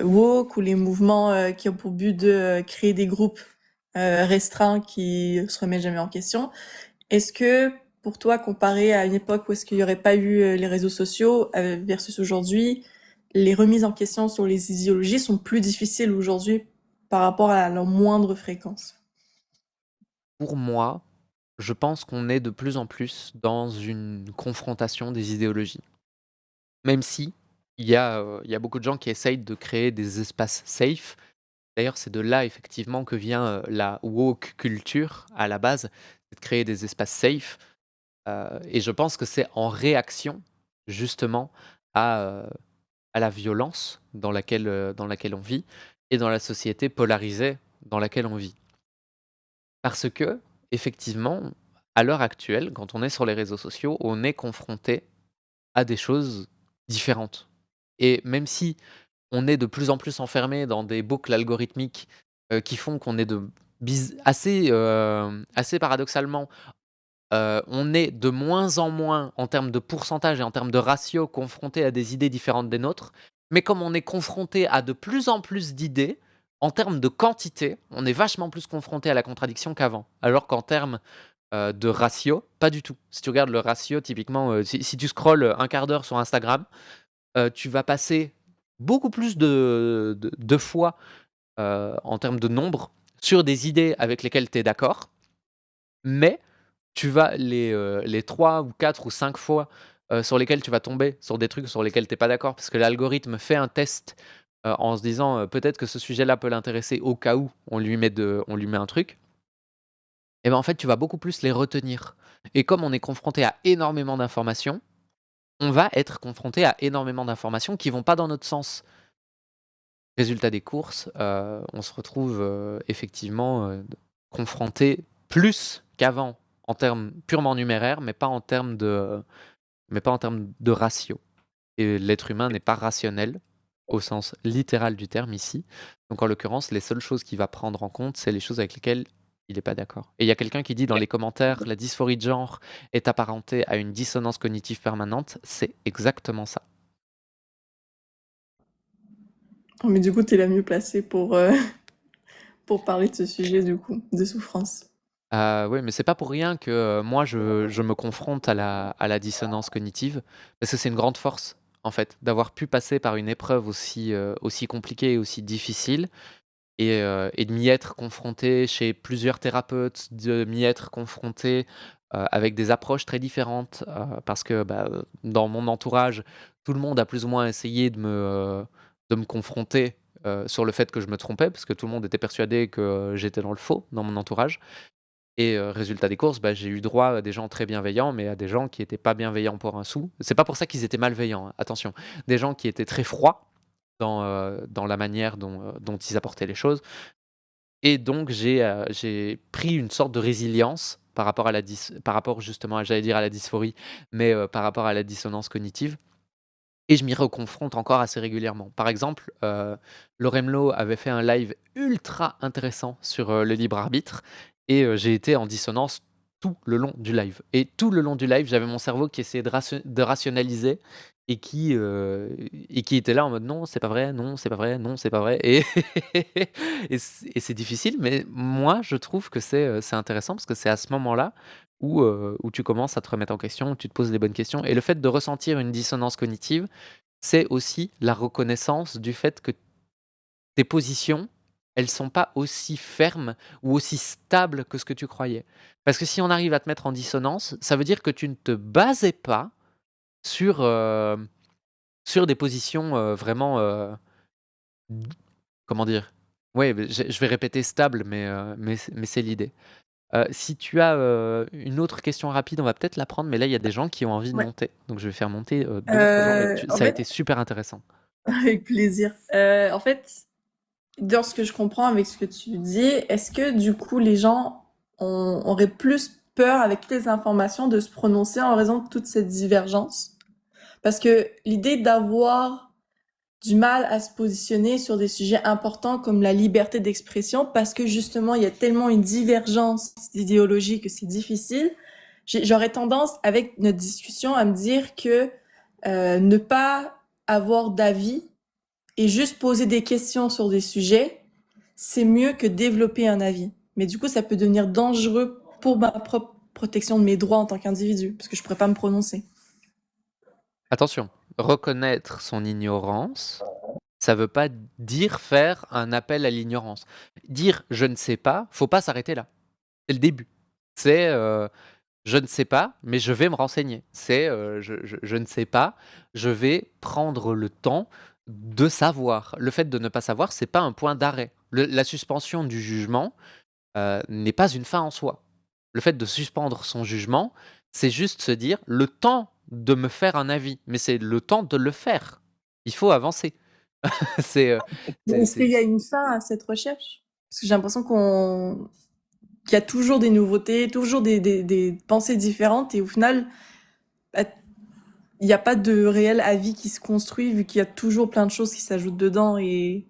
woke ou les mouvements qui ont pour but de créer des groupes restreints qui se remettent jamais en question. Est-ce que pour toi, comparé à une époque où est-ce qu'il n'y aurait pas eu les réseaux sociaux versus aujourd'hui, les remises en question sur les idéologies sont plus difficiles aujourd'hui par rapport à leur moindre fréquence? Pour moi, je pense qu'on est de plus en plus dans une confrontation des idéologies. Même si il y a beaucoup de gens qui essayent de créer des espaces safe. D'ailleurs, c'est de là effectivement que vient, la woke culture à la base, c'est de créer des espaces safe, et je pense que c'est en réaction justement à, à la violence dans laquelle on vit et dans la société polarisée dans laquelle on vit. Parce que, effectivement, à l'heure actuelle, quand on est sur les réseaux sociaux, on est confronté à des choses différentes. Et même si on est de plus en plus enfermé dans des boucles algorithmiques, qui font qu'on est assez paradoxalement, on est de moins en moins, en termes de pourcentage et en termes de ratio, confronté à des idées différentes des nôtres. Mais comme on est confronté à de plus en plus d'idées, en termes de quantité, on est vachement plus confronté à la contradiction qu'avant. Alors qu'en termes, de ratio, pas du tout. Si tu regardes le ratio typiquement, si tu scrolles un quart d'heure sur Instagram, tu vas passer beaucoup plus de fois, en termes de nombre, sur des idées avec lesquelles tu es d'accord, mais tu vas les 3 ou 4 ou 5 fois, sur lesquelles tu vas tomber sur des trucs sur lesquels tu es pas d'accord parce que l'algorithme fait un test, en se disant, «Peut-être que ce sujet-là peut l'intéresser au cas où on lui met un truc». Et ben, en fait, tu vas beaucoup plus les retenir et comme on est confronté à énormément d'informations, on va être confronté à énormément d'informations qui vont pas dans notre sens. Résultat des courses, on se retrouve, effectivement, confronté plus qu'avant en termes purement numéraires, mais pas en termes de ratio et l'être humain n'est pas rationnel au sens littéral du terme ici. Donc en l'occurrence, les seules choses qu'il va prendre en compte, c'est les choses avec lesquelles il est pas d'accord. Et il y a quelqu'un qui dit dans les commentaires: «La dysphorie de genre est apparentée à une dissonance cognitive permanente». C'est exactement ça. Mais du coup, tu es la mieux placée pour parler de ce sujet, du coup, de souffrance. Oui, mais c'est pas pour rien que, moi je me confronte à la dissonance cognitive, parce que c'est une grande force, en fait, d'avoir pu passer par une épreuve aussi compliquée et aussi difficile et de m'y être confronté chez plusieurs thérapeutes, de m'y être confronté, avec des approches très différentes, parce que, dans mon entourage, tout le monde a plus ou moins essayé de me confronter, sur le fait que je me trompais, parce que tout le monde était persuadé que j'étais dans le faux, dans mon entourage. Et résultat des courses, j'ai eu droit à des gens très bienveillants, mais à des gens qui étaient pas bienveillants pour un sou. C'est pas pour ça qu'ils étaient malveillants, hein, attention. Des gens qui étaient très froids dans la manière dont ils apportaient les choses et donc j'ai pris une sorte de résilience par rapport justement à j'allais dire à la dysphorie, mais par rapport à la dissonance cognitive et je m'y reconfronte encore assez régulièrement. Par exemple, Loremlo avait fait un live ultra intéressant sur, le libre arbitre et j'ai été en dissonance tout le long du live et tout le long du live, j'avais mon cerveau qui essayait de rationaliser et qui était là en mode: «Non, c'est pas vrai, non, c'est pas vrai, non, c'est pas vrai» et c'est difficile, mais moi, je trouve que c'est intéressant parce que c'est à ce moment-là où tu commences à te remettre en question, où tu te poses les bonnes questions et le fait de ressentir une dissonance cognitive, c'est aussi la reconnaissance du fait que tes positions, elles sont pas aussi fermes ou aussi stables que ce que tu croyais. Parce que si on arrive à te mettre en dissonance, ça veut dire que tu ne te basais pas sur, sur des positions, vraiment, d comment dire? Ouais, beh, je vais répéter stable, mais c'est l'idée. Si tu as, une autre question rapide, on va peut-être la prendre, mais là, il y a des gens qui ont envie de Ouais. monter, donc je vais faire monter, d'autres gens, mais En ça a fait, été super intéressant. avec plaisir. En fait, dans ce que je comprends avec ce que tu dis, est-ce que du coup les gens auraient plus peur avec toutes les informations de se prononcer en raison de toute cette divergence? Parce que l'idée d'avoir du mal à se positionner sur des sujets importants comme la liberté d'expression, parce que justement il y a tellement une divergence d'idéologie que c'est difficile, j'aurais tendance avec notre discussion à me dire que ne pas avoir d'avis et juste poser des questions sur des sujets, c'est mieux que développer un avis. Mais du coup, ça peut devenir dangereux pour ma propre protection de mes droits en tant qu'individu, parce que je pourrais pas me prononcer. Attention, reconnaître son ignorance, ça veut pas dire faire un appel à l'ignorance. Dire: «Je ne sais pas», faut pas s'arrêter là. C'est le début. C'est, «Je ne sais pas, mais je vais me renseigner». C'est, «Je ne sais pas, je vais prendre le temps de savoir». Le fait de ne pas savoir, c'est pas un point d'arrêt. Le La suspension du jugement, n'est pas une fin en soi. Le fait de suspendre son jugement, c'est juste se dire: «Le temps de me faire un avis», mais c'est le temps de le faire. Il faut avancer. C'est, Mais est-ce qu'il y a c'est une fin à cette recherche? Parce que j'ai l'impression qu'il y a toujours des nouveautés, toujours des pensées différentes, et au final, bah, il n'y a pas de réel avis qui se construit vu qu'il y a toujours plein de choses qui s'ajoutent dedans et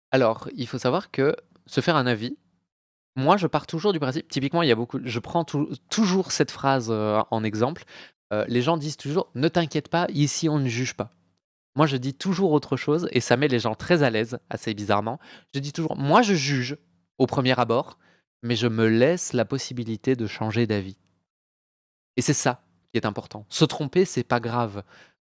alors, il faut savoir que se faire un avis, moi, je pars toujours du principe typiquement, il y a beaucoup je prends toujours cette phrase, en exemple, les gens disent toujours: «Ne t'inquiète pas, ici on ne juge pas». Moi, je dis toujours autre chose et ça met les gens très à l'aise, assez bizarrement. Je dis toujours: «Moi, je juge au premier abord, mais je me laisse la possibilité de changer d'avis» et c'est ça qui est important. Se tromper, c'est pas grave.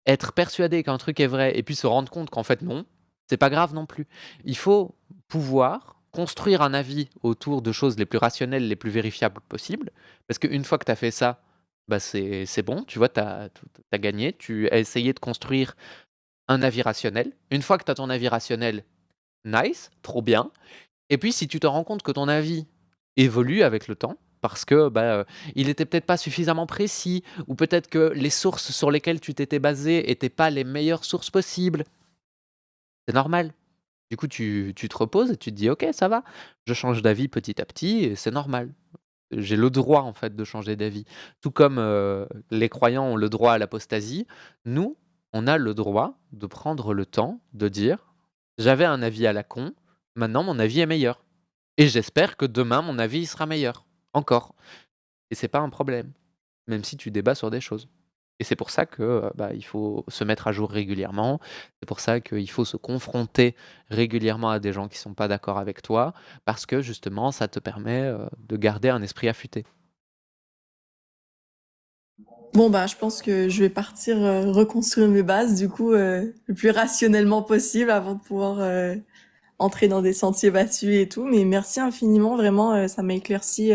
Être persuadé qu'un truc est vrai et puis se rendre compte qu'en fait non, c'est pas grave non plus. Il faut pouvoir construire un avis autour de choses les plus rationnelles, les plus vérifiables possibles, parce qu'une fois que tu as fait ça, bah, c'est bon, tu vois? Tu as gagné, tu as essayé de construire un avis rationnel. Une fois que tu as ton avis rationnel, nice, trop bien. Et puis si tu te rends compte que ton avis évolue avec le temps, parce que, bah, il était peut-être pas suffisamment précis ou peut-être que les sources sur lesquelles tu t'étais basé étaient pas les meilleures sources possibles, c'est normal. Du coup, tu te reposes et tu te dis: «OK, ça va, je change d'avis petit à petit et c'est normal». J'ai le droit, en fait, de changer d'avis. Tout comme, les croyants ont le droit à l'apostasie, nous, on a le droit de prendre le temps de dire: «J'avais un avis à la con, maintenant mon avis est meilleur et j'espère que demain mon avis il sera meilleur, encore» et c'est pas un problème, même si tu débats sur des choses et c'est pour ça que, bah, il faut se mettre à jour régulièrement. C'est pour ça qu'il faut se confronter régulièrement à des gens qui sont pas d'accord avec toi, parce que justement ça te permet, de garder un esprit affûté. bon, bah, je pense que je vais partir, reconstruire mes bases du coup, le plus rationnellement possible avant de pouvoir, entrer dans des sentiers battus et tout. Mais merci infiniment, vraiment, ça m'a éclairci,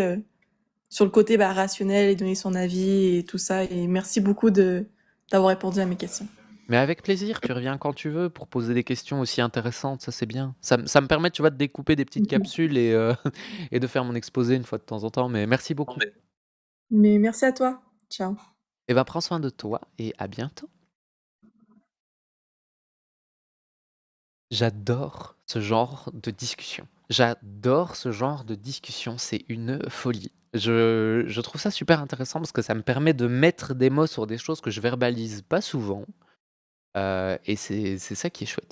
sur le côté, bah, rationnel et donner son avis et tout ça, et merci beaucoup de d'avoir répondu à mes questions. Mais avec plaisir, tu reviens quand tu veux pour poser des questions aussi intéressantes, ça c'est bien. Ça me permet, tu vois, de découper des petites capsules et et de faire mon exposé une fois de temps en temps, mais merci beaucoup. Mais merci à toi. Ciao. Et ben, prends soin de toi et à bientôt. J'adore ce genre de discussion. J'adore ce genre de discussion, c'est une folie. Je trouve ça super intéressant parce que ça me permet de mettre des mots sur des choses que je verbalise pas souvent, et c'est ça qui est chouette.